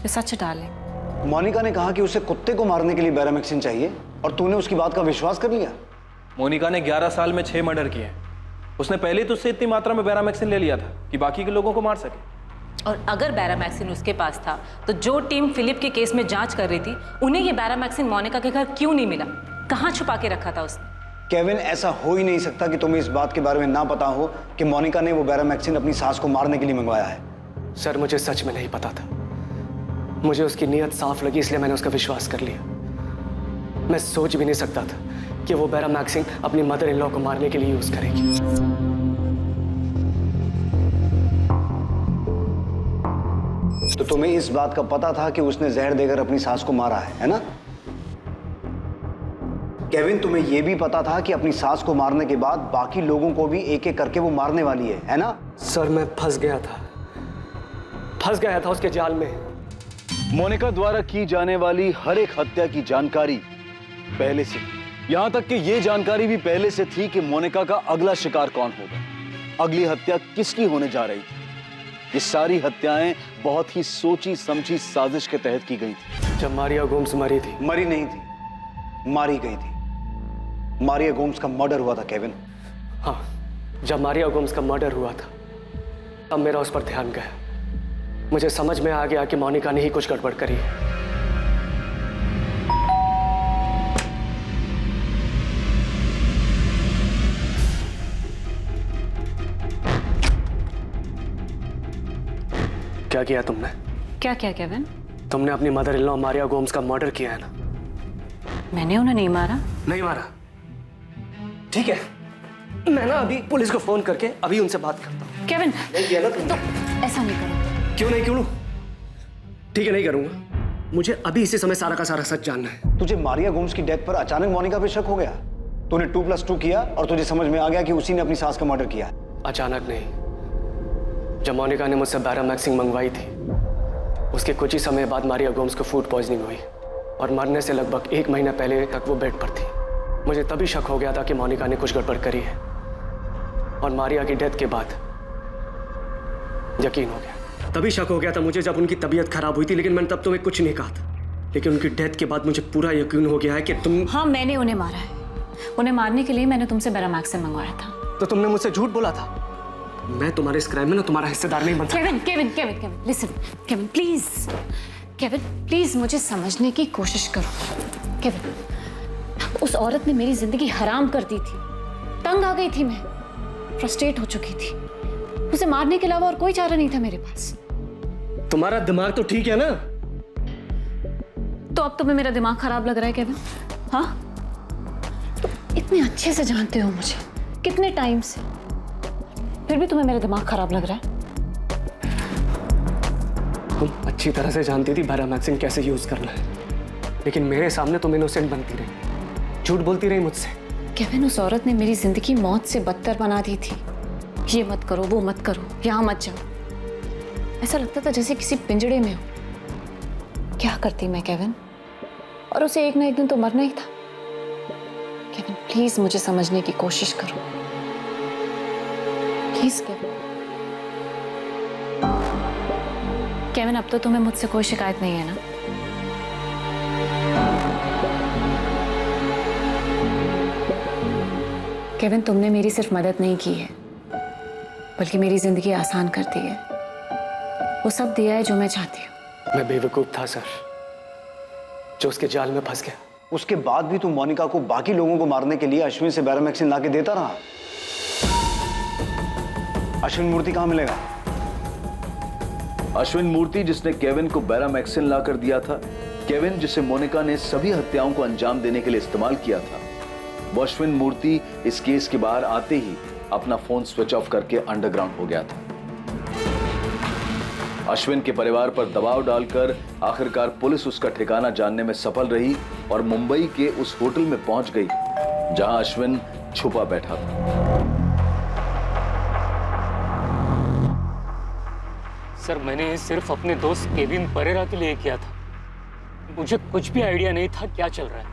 such darling. Monica ने कहा कि उसे कुत्ते को मारने के लिए बेरामैक्सिन चाहिए और तूने उसकी बात का विश्वास कर लिया। मोनिका ने 11 साल में 6 मर्डर किए। उसने पहले तो उससे इतनी मात्रा में बैरामैक्सिन ले लिया था कि बाकी के लोगों को मार सके। और अगर बैरामैक्सिन उसके पास था तो जो टीम फिलिप के केस में जांच कर रही थी उन्हें ये बैरामैक्सिन मोनिका के घर क्यों नहीं मिला? कहाँ छुपा के रखा था उसने? केविन, ऐसा हो ही नहीं सकता कि तुम्हें इस बात के बारे में ना पता हो कि मोनिका ने वो बैरामैक्सिन अपनी सास को मारने के लिए मंगवाया है। सर मुझे सच में नहीं पता था। मुझे उसकी नीयत साफ लगी इसलिए मैंने उसका विश्वास कर लिया। मैं सोच भी नहीं सकता था कि वो बैरामैक्सिन अपनी मदर इन लॉ को मारने के लिए यूज करेगी। तो तुम्हें इस बात का पता था कि उसने जहर देकर अपनी सास को मारा है ना? केविन, तुम्हें यह भी पता था कि अपनी सास को मारने के बाद बाकी लोगों को भी एक एक करके वो मारने वाली है ना? सर मैं फंस गया था उसके जाल में। मोनिका द्वारा की जाने वाली हर एक हत्या की जानकारी पहले से थी। यहां तक कि यह जानकारी भी पहले से थी कि मोनिका का अगला शिकार कौन होगा, अगली हत्या किसकी होने जा रही थी। ये सारी हत्याएं बहुत ही सोची समझी साजिश के तहत की गई थी। जब मारिया गोम्स मरी थी, मरी नहीं थी, मारी गई थी। मारिया गोम्स का मर्डर हुआ था केविन। हाँ, जब मारिया गोम्स का मर्डर हुआ था तब मेरा उस पर ध्यान गया। मुझे समझ में आ गया कि मोनिका ने ही कुछ गड़बड़ करी है। क्या किया तुमने? क्या क्या केविन? तुमने अपनी mother in law Maria Gomes का मर्डर किया है ना? मैंने उन्हें नहीं मारा। नहीं मारा? ठीक है, मैं ना अभी पुलिस को फोन करके अभी उनसे बात करता हूँ। केविन, नहीं किया ना तुमने? तो ऐसा नहीं करो। क्यों नहीं? ठीक है, नहीं करूंगा। मुझे अभी इसी समय सारा का सारा सच जानना है। तुझे मारिया गोम्स की डेथ पर अचानक मोनिका पे शक हो गया? तूने 2+2 किया और तुझे समझ में आ गया कि उसी ने अपनी सास का मर्डर किया है। अचानक नहीं, जब मोनिका ने मुझसे बैरामैक्सिन मंगवाई थी उसके कुछ ही समय बाद मारिया गोम्स को फूड पॉइजनिंग हुई और मरने से लगभग 1 महीना पहले तक वो बेड पर थी। मुझे तभी शक हो गया था कि मोनिका ने कुछ गड़बड़ करी है और मारिया की डेथ के बाद यकीन हो गया। तभी शक हो गया था मुझे जब उनकी तबीयत खराब हुई थी, लेकिन मैंने तब तुम्हें कुछ नहीं कहा था। लेकिन उनकी डेथ के बाद मुझे पूरा यकीन हो गया है कि तुम... हाँ, मैंने उन्हें मारा है। उन्हें मारने के लिए मैंने तुमसे बैरामैक्सिन मंगवाया था। तो तुमने मुझसे झूठ बोला था। मैं तुम्हारे इस क्राइम में ना तुम्हारा हिस्सेदार नहीं बनता। Kevin, listen. केविन प्लीज मुझे समझने की कोशिश करो। केविन, उस औरत ने मेरी जिंदगी हराम कर दी थी। तंग आ गई थी मैं, फ्रस्ट्रेट हो चुकी थी। उसे मारने के अलावा और कोई चारा नहीं था मेरे पास। तुम्हारा दिमाग तो ठीक है ना? तो अब तुम्हें मेरा दिमाग खराब लग रहा है केविन? हाँ, तुम इतने अच्छे से जानते हो मुझे, कितने टाइम से, फिर भी तुम्हें मेरा दिमाग खराब लग रहा है? तुम अच्छी तरह से जानती थी बैरामैक्सिन कैसे यूज करना है, लेकिन मेरे सामने तुम इनोसेंट बनती रही, झूठ बोलती रही मुझसे। केविन, उस औरत ने मेरी जिंदगी मौत से बदतर बना दी थी। ये मत करो, वो मत करो, यहाँ मत जाओ। ऐसा लगता था जैसे किसी पिंजड़े में हो। क्या करती मैं केविन? और उसे एक ना एक दिन तो मरना ही था। केविन प्लीज मुझे समझने की कोशिश करो, प्लीज केविन। केविन, अब तो तुम्हें मुझसे कोई शिकायत नहीं है ना? केविन, तुमने मेरी सिर्फ मदद नहीं की है, बल्कि मेरी जिंदगी आसान कर दी है। वो सब दिया है जो मैं चाहती हूँ। मैं बेवकूफ था सर, जो उसके जाल में फंस गया। उसके बाद भी तू मोनिका को बाकी लोगों को मारने के लिए अश्विन से बैरामैक्सिन लाके देता रहा। अश्विन मूर्ति कहां मिलेगा? अश्विन मूर्ति जिसने केविन को बैरामैक्सिन लाकर दिया था, केविन जिसे मोनिका ने सभी हत्याओं को अंजाम देने के लिए इस्तेमाल किया था, वो अश्विन मूर्ति इस केस के बाहर आते ही अपना फोन स्विच ऑफ करके अंडरग्राउंड हो गया था। अश्विन के परिवार पर दबाव डालकर आखिरकार पुलिस उसका ठिकाना जानने में सफल रही और मुंबई के उस होटल में पहुंच गई जहां अश्विन छुपा बैठा था। सर, मैंने सिर्फ अपने दोस्त केविन परेरा के लिए किया था। मुझे कुछ भी आइडिया नहीं था क्या चल रहा है।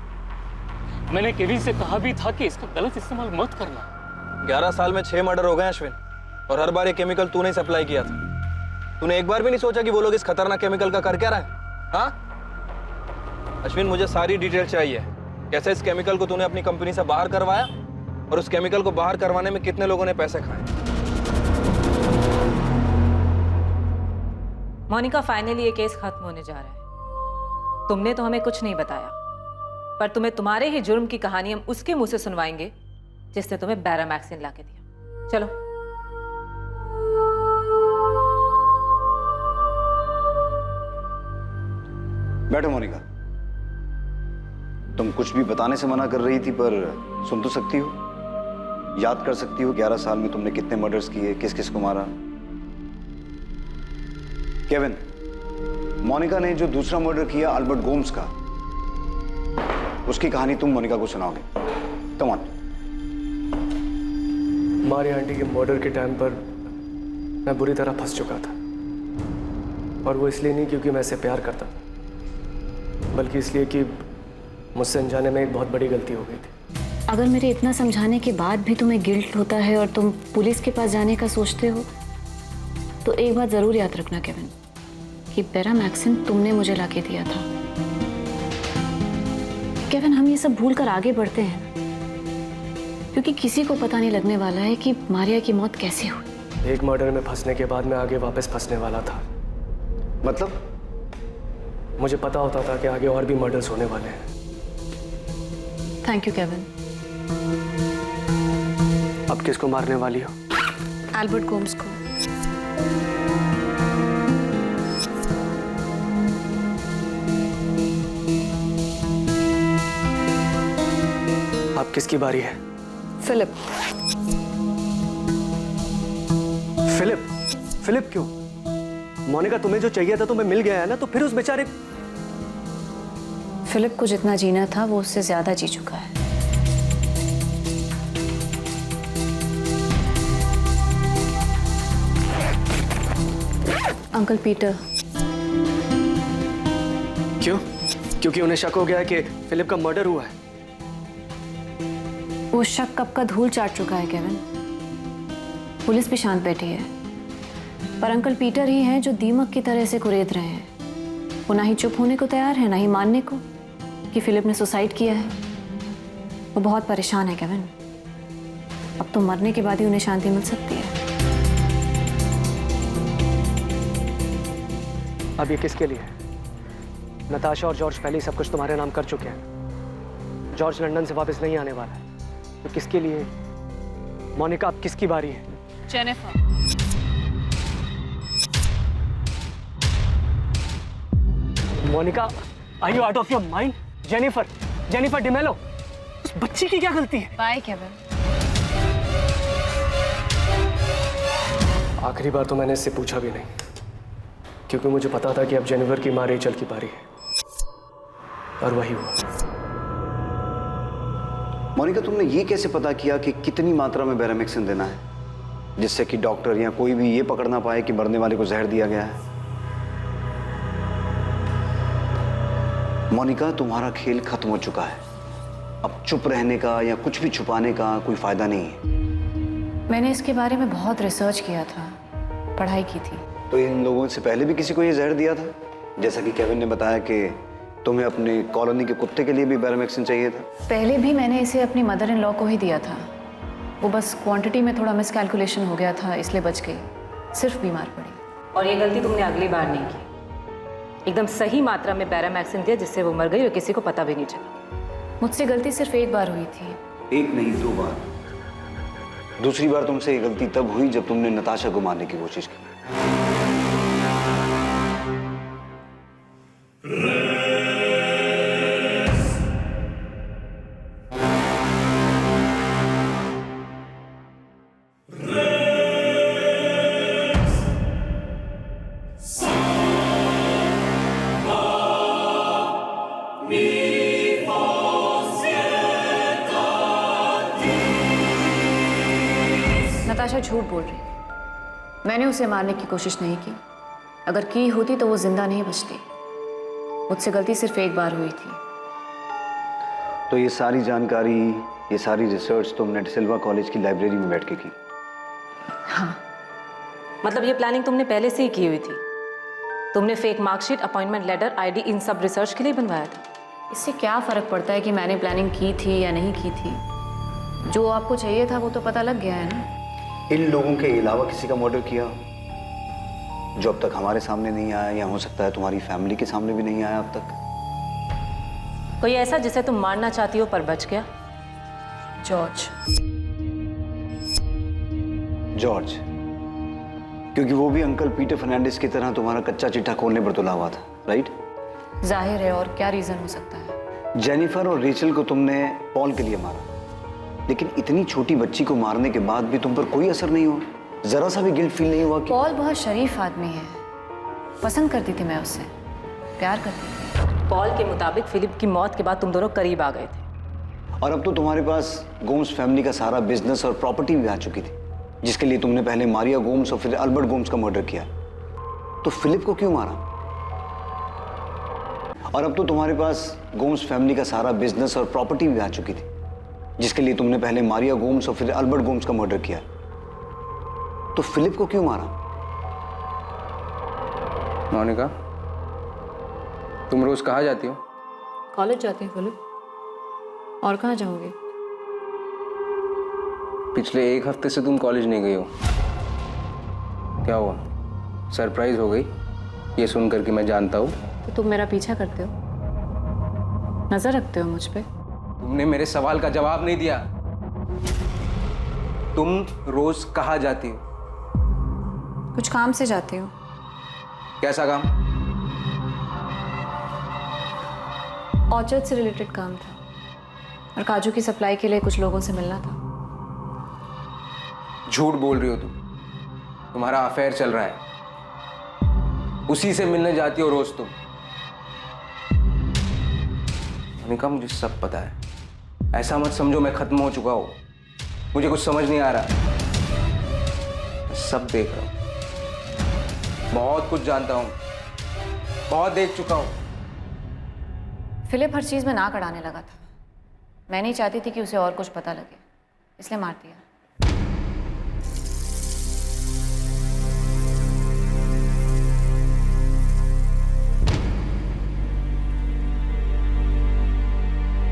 मैंने केविन से कहा भी था कि इसका गलत इस्तेमाल मत करना। 11 साल में 6 मर्डर हो गए अश्विन, और हर बार ये केमिकल तूने सप्लाई किया था। तूने एक बार भी नहीं सोचा कि वो लोग इस खतरनाक केमिकल का कर क्या रहे हैं? हाँ अश्विन, मुझे सारी डिटेल चाहिए। कैसे इस केमिकल को तूने अपनी कंपनी से बाहर करवाया और उस केमिकल को बाहर करवाने में कितने लोगों ने पैसे खाए। मोनिका, फाइनली ये केस खत्म होने जा रहा है। तुमने तो हमें कुछ नहीं बताया, पर तुम्हें तुम्हारे ही जुर्म की कहानी हम उसके मुंह से सुनवाएंगे जिसने तुम्हें बैरामैक्सिन लाके दिया। चलो। बैठो मोनिका। तुम कुछ भी बताने से मना कर रही थी, पर सुन तो सकती हो? याद कर सकती हो 11 साल में तुमने कितने मर्डर्स किए, किस किस को मारा? केविन, मोनिका ने जो दूसरा मर्डर किया अल्बर्ट गोम्स का, उसकी कहानी तुम मोनिका को सुनाओगे। Come on. हमारी आंटी के मर्डर के टाइम पर मैं बुरी तरह फंस चुका था, और वो इसलिए नहीं क्योंकि मैं इसे प्यार करता था, बल्कि इसलिए कि मुझसे अनजाने में एक बहुत बड़ी गलती हो गई थी। अगर मेरे इतना समझाने के बाद भी तुम्हें गिल्ट होता है और तुम पुलिस के पास जाने का सोचते हो, तो एक बात जरूर याद रखना केविन, कि बैरामैक्सिन तुमने मुझे लाके दिया था। केविन, हम ये सब भूल कर आगे बढ़ते हैं क्योंकि किसी को पता नहीं लगने वाला है कि मारिया की मौत कैसे हुई। एक मर्डर में फंसने के बाद मैं आगे वापस फंसने वाला था। मतलब? मुझे पता होता था कि आगे और भी मर्डर्स होने वाले हैं। Thank you Kevin. अब किसको मारने वाली हो? एल्बर्ट गोम्स को। अब किसकी बारी है? फिलिप। फिलिप? फिलिप क्यों? मोनिका, तुम्हें जो चाहिए था तुम्हें मिल गया है ना, तो फिर उस बेचारे। फिलिप को जितना जीना था वो उससे ज्यादा जी चुका है। Uncle Peter. क्यों? क्योंकि उन्हें शक हो गया है कि फिलिप का मर्डर हुआ है। वो शक कब का धूल चाट चुका है केविन। पुलिस भी शांत बैठी है, पर अंकल पीटर ही हैं जो दीमक की तरह से कुरेद रहे हैं। वो ना ही चुप होने को तैयार है, ना ही मानने को कि फिलिप ने सुसाइड किया है। वो बहुत परेशान है केविन। अब तो मरने के बाद ही उन्हें शांति मिल सकती है। अब ये किसके लिए है? नताशा और जॉर्ज पहले ही सब कुछ तुम्हारे नाम कर चुके हैं। जॉर्ज लंदन से वापस नहीं आने वाला है, तो किसके लिए? मोनिका, अब किसकी बारी है? Jennifer. Monica, are you out of your mind? Jennifer, Jennifer D'Mello, उस बच्ची की क्या गलती है? Bye Kevin. आखिरी बार तो मैंने इससे पूछा भी नहीं, क्योंकि मुझे पता था कि अब जेनिफर की मां रेचल की बारी है, और वही हुआ। मोनिका, तुमने ये कैसे पता किया कि कितनी मात्रा में बैरामैक्सिन देना है, जिससे कि डॉक्टर या कोई भी ये पकड़ ना पाए कि मरने वाले को जहर दिया गया है? मोनिका, तुम्हारा खेल खत्म हो चुका है। अब चुप रहने का या कुछ भी छुपाने का कोई फायदा नहीं है। मैंने इसके बारे में बहुत रिसर्च किया था, पढ़ाई की थी। तो इन लोगों से पहले भी किसी को ये जहर दिया था? जैसा कि केविन ने बताया कि तुम्हें अपने कॉलोनी के कुत्ते के लिए भी बैरामैक्सिन चाहिए था। पहले भी मैंने इसे अपनी मदर इन लॉ को ही दिया था। वो बस क्वांटिटी में थोड़ा मिसकैलकुलेशन हो गया था, इसलिए बच गई, सिर्फ बीमार पड़ी। और ये गलती तुमने अगली बार नहीं की। एकदम सही मात्रा में बैरामैक्सिन दिया जिससे वो मर गई और किसी को पता भी नहीं चला। मुझसे गलती सिर्फ एक बार हुई थी। एक नहीं, 2 बार। दूसरी बार तुमसे ये गलती तब हुई जब तुमने नताशा को मारने की कोशिश की। नताशा झूठ बोल रही। मैंने उसे मारने की कोशिश नहीं की। अगर की होती तो वो जिंदा नहीं बचती। मुझसे गलती सिर्फ एक बार हुई थी। तो ये सारी जानकारी, ये सारी रिसर्च तुमने डिसिल्वा कॉलेज की लाइब्रेरी में बैठ के की? हाँ। मतलब ये प्लानिंग तुमने पहले से ही की हुई थी? तुमने fake marksheet, appointment letter, ID इन सब रिसर्च के लिए बनवाया था? इससे क्या फर्क पड़ता है कि मैंने प्लानिंग की थी या नहीं की थी? जो आपको चाहिए था वो तो पता लग गया है ना। इन लोगों के अलावा किसी का मर्डर किया जो अब तक हमारे सामने नहीं आया, या हो सकता है तुम्हारी फैमिली के सामने भी नहीं आया अब तक? कोई ऐसा जिसे तुम मारना चाहती हो पर बच गया? जॉर्ज। जॉर्ज, क्योंकि वो भी अंकल पीटर फर्नांडिस की तरह तुम्हारा कच्चा चिट्ठा खोलने पर तुला हुआ था, राइट? जाहिर है, और क्या रीजन हो सकता है? जेनिफर और रेचल को तुमने पॉल के लिए मारा, लेकिन इतनी छोटी बच्ची को मारने के बाद भी तुम पर कोई असर नहीं हुआ? जरा सा भी गिल्ट फील नहीं हुआ कि... पॉल बहुत शरीफ आदमी है, पसंद करती थी मैं उससे, प्यार करती थी। पॉल के मुताबिक फिलिप की मौत के बाद तुम दोनों करीब आ गए थे, और अब तो तुम्हारे पास गोम्स फैमिली का सारा बिजनेस और प्रॉपर्टी भी आ चुकी थी, जिसके लिए तुमने पहले मारिया गोम्स और फिर अल्बर्ट गोम्स का मर्डर किया। तो फिलिप को क्यों मारा? और अब तो तुम्हारे पास गोम्स फैमिली का सारा बिजनेस और प्रॉपर्टी भी आ चुकी थी, जिसके लिए तुमने पहले मारिया गोम्स और फिर अल्बर्ट गोम्स का मर्डर किया। तो फिलिप को क्यों मारा? मोनिका, तुम रोज कहाँ जाती हो? कॉलेज जाती हूँ फिलिप, और कहाँ जाओगे? पिछले 1 हफ्ते से तुम कॉलेज नहीं गई हो। क्या हुआ? सरप्राइज हो गई ये सुनकर कि मैं जानता हूँ? तो तुम मेरा पीछा करते हो, नजर रखते हो मुझ पे? तुमने मेरे सवाल का जवाब नहीं दिया। तुम रोज कहाँ जाती हो? कुछ काम से जाती हूँ। कैसा काम? ऑर्चर्ड से रिलेटेड काम था, और काजू की सप्लाई के लिए कुछ लोगों से मिलना था। झूठ बोल रही हो तुम। तुम्हारा अफेयर चल रहा है, उसी से मिलने जाती हो रोज तुम। मोनिका, मुझे सब पता है, ऐसा मत समझो मैं खत्म हो चुका हूं। मुझे कुछ समझ नहीं आ रहा, मैं सब देख रहा हूं, बहुत कुछ जानता हूं, बहुत देख चुका हूं। फिलिप हर चीज में नाक अड़ाने लगा था। मैं नहीं चाहती थी कि उसे और कुछ पता लगे, इसलिए मार दिया।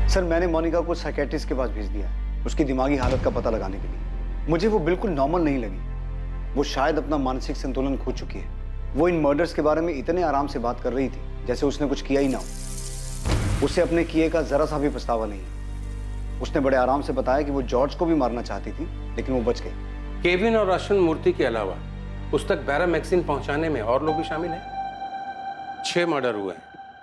सर, मैंने मोनिका को साइकेट्रिस्ट के पास भेज दिया है, उसकी दिमागी हालत का पता लगाने के लिए। मुझे वो बिल्कुल नॉर्मल नहीं लगी। वो शायद अपना मानसिक संतुलन खो चुकी है। वो इन मर्डर्स के बारे में इतने आराम से बात कर रही थी जैसे उसने कुछ किया ही ना हो। उसे अपने किए का जरा सा भी पछतावा नहीं। उसने बड़े आराम से बताया कि वो जॉर्ज को भी मारना चाहती थी, लेकिन वो बच गई। केविन और अश्विन मूर्ति के अलावा उस तक बैरामैक्सिन पहुंचाने में और लोग भी शामिल हैं। 6 मर्डर हुए हैं,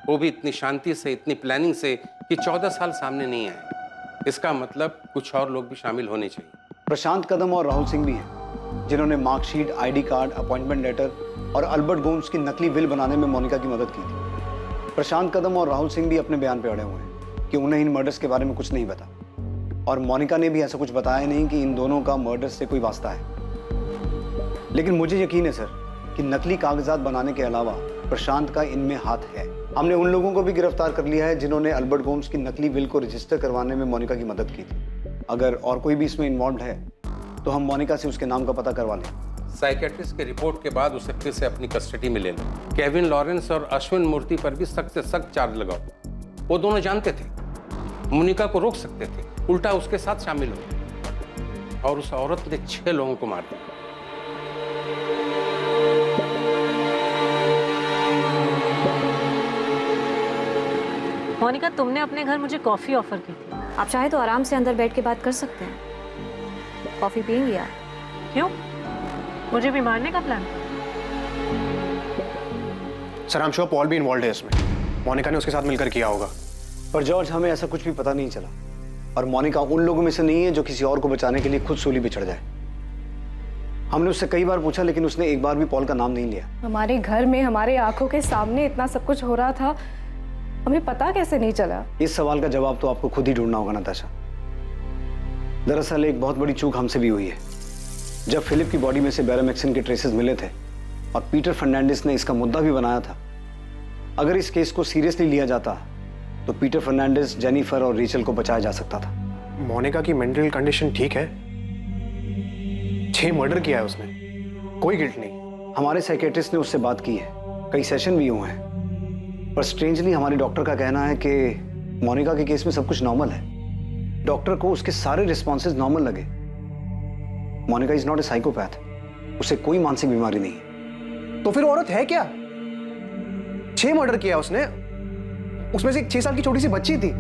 वो भी इतनी शांति से, इतनी प्लानिंग से कि 14 साल सामने नहीं आए। इसका मतलब कुछ और लोग भी शामिल होने चाहिए। प्रशांत कदम और राहुल सिंह भी हैं, जिन्होंने marksheet, ID card, appointment letter और अल्बर्ट गोम्स की नकली विल बनाने में मोनिका की मदद की थी। प्रशांत कदम और राहुल सिंह भी अपने बयान पे अड़े हुए हैं कि उन्हें इन मर्डर्स के बारे में कुछ नहीं पता, और मोनिका ने भी ऐसा कुछ बताया नहीं कि इन दोनों का मर्डर्स से कोई वास्ता है। लेकिन मुझे यकीन है सर कि नकली कागजात बनाने के अलावा प्रशांत का इनमें हाथ है। हमने उन लोगों को भी गिरफ्तार कर लिया है जिन्होंने अल्बर्ट गोम्स की नकली विल को रजिस्टर करवाने में मोनिका की मदद की थी। अगर और कोई भी इसमें इन्वॉल्व है तो हम मोनिका से उसके नाम का पता करवा लें। साइकेट्रिस्ट के रिपोर्ट के बाद उसे फिर से अपनी कस्टडी में ले लो। केविन लॉरेंस और अश्विन मूर्ति पर भी सख्त से सख्त चार्ज लगाओ। वो दोनों जानते थे मोनिका को रोक सकते थे, उल्टा उसके साथ शामिल हो, और उस औरत ने 6 लोगों को मार दिया। मोनिका, तुमने अपने घर मुझे कॉफी ऑफर की थी। आप चाहे तो आराम से अंदर बैठ के बात कर सकते हैं। कॉफी पियेंगे आप? क्यों? मुझे भी मारने का plan? Sir, I am sure Paul भी इन्वॉल्व है इसमें। मोनिका ने उसके साथ मिलकर किया होगा। पर जॉर्ज, हमें ऐसा कुछ भी पता नहीं चला, और मोनिका उन लोगों में से नहीं है जो किसी और को बचाने के लिए खुद सूली पे चढ़ जाए। हमने उससे कई बार पूछा, लेकिन उसने एक बार भी पॉल का नाम नहीं लिया। हमारे घर में हमारे आंखों के सामने इतना सब कुछ हो रहा था, हमें पता कैसे नहीं चला? इस सवाल का जवाब तो आपको खुद ही ढूंढना होगा नताशा। दरअसल एक बहुत बड़ी चूक हमसे भी हुई है। जब फिलिप की बॉडी में से बैरामैक्सिन के ट्रेसेस मिले थे और पीटर फर्नांडिस ने इसका मुद्दा भी बनाया था, अगर इस केस को सीरियसली लिया जाता तो पीटर फर्नांडिस, जेनिफर और रेचल को बचाया जा सकता था। मोनिका की मेंटल कंडीशन ठीक है? 6 मर्डर किया है उसने, कोई गिल्ट नहीं। हमारे साइकेट्रिस्ट ने उससे बात की है, कई सेशन भी हुए हैं, पर स्ट्रेंजली हमारे डॉक्टर का कहना है कि मोनिका के केस में सब कुछ नॉर्मल है। डॉक्टर को उसके सारे रिस्पॉन्सेज नॉर्मल लगे। Monica is not a psychopath, उसे कोई मानसिक बीमारी नहीं है। तो फिर वो औरत है क्या? 6 मर्डर किया उसने, उसमें से एक 6 साल की छोटी सी बच्ची थी।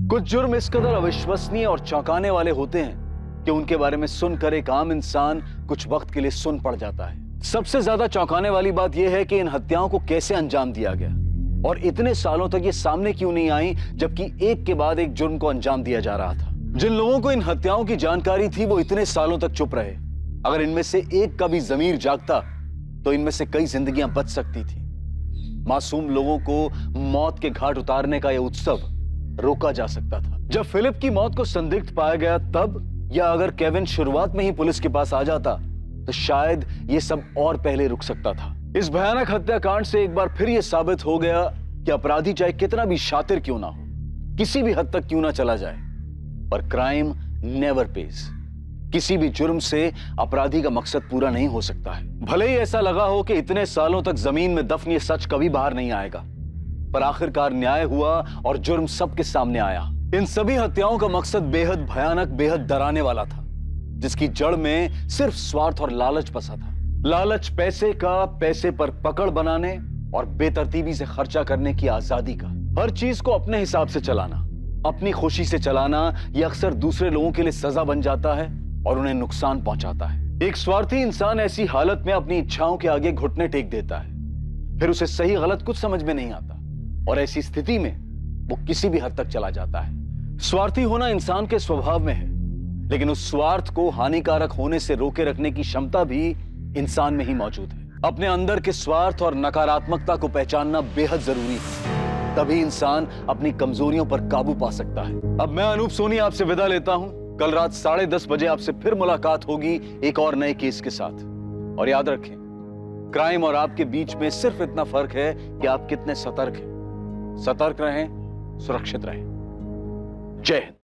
कुछ जुर्म इस कदर अविश्वसनीय और चौंकाने वाले होते हैं कि उनके बारे में सुनकर एक आम इंसान कुछ वक्त के लिए सुन पड़ जाता है। सबसे ज्यादा चौंकाने वाली बात यह है कि इन हत्याओं को कैसे अंजाम दिया गया और इतने सालों तक ये सामने क्यों नहीं आई, जबकि एक के बाद एक जुर्म को अंजाम दिया जा रहा था। जिन लोगों को इन हत्याओं की जानकारी थी वो इतने सालों तक चुप रहे। अगर इनमें से एक का भी जमीर जागता तो इनमें से कई जिंदगियां बच सकती थी। मासूम लोगों को मौत के घाट उतारने का यह उत्सव रोका जा सकता था। जब फिलिप की मौत को संदिग्ध पाया गया तब, या अगर केविन शुरुआत में ही पुलिस के पास आ जाता तो शायद ये सब और पहले रुक सकता था। इस भयानक हत्याकांड से एक बार फिर यह साबित हो गया कि अपराधी चाहे कितना भी शातिर क्यों ना हो, किसी भी हद तक क्यों ना चला जाए, पर क्राइम नेवर पेज। किसी भी जुर्म से अपराधी का मकसद पूरा नहीं हो सकता है। भले ही ऐसा लगा हो कि इतने सालों तक जमीन में दफन ये सच कभी बाहर नहीं आएगा, पर आखिरकार न्याय हुआ और जुर्म सबके सामने आया। इन सभी हत्याओं का मकसद बेहद भयानक, बेहद डराने वाला था, जिसकी जड़ में सिर्फ स्वार्थ और लालच बसा था। लालच पैसे का, पैसे पर पकड़ बनाने और बेतरतीबी से खर्चा करने की आजादी का। हर चीज को अपने हिसाब से चलाना, अपनी खुशी से चलाना, यह अक्सर दूसरे लोगों के लिए सजा बन जाता है और उन्हें नुकसान पहुंचाता है। एक स्वार्थी इंसान ऐसी हालत में अपनी इच्छाओं के आगे घुटने टेक देता है, फिर उसे सही गलत कुछ समझ में नहीं आता और ऐसी स्थिति में वो किसी भी हद तक चला जाता है। स्वार्थी होना इंसान के स्वभाव में है, लेकिन उस स्वार्थ को हानिकारक होने से रोके रखने की क्षमता भी इंसान में ही मौजूद है। अपने अंदर के स्वार्थ और नकारात्मकता को पहचानना बेहद जरूरी है, तभी इंसान अपनी कमजोरियों पर काबू पा सकता है। अब मैं अनूप सोनी आपसे विदा लेता हूं। कल रात 10:30 बजे आपसे फिर मुलाकात होगी एक और नए केस के साथ। और याद रखें, क्राइम और आपके बीच में सिर्फ इतना फर्क है कि आप कितने सतर्क हैं। सतर्क रहें, सुरक्षित रहें। जय हिंद।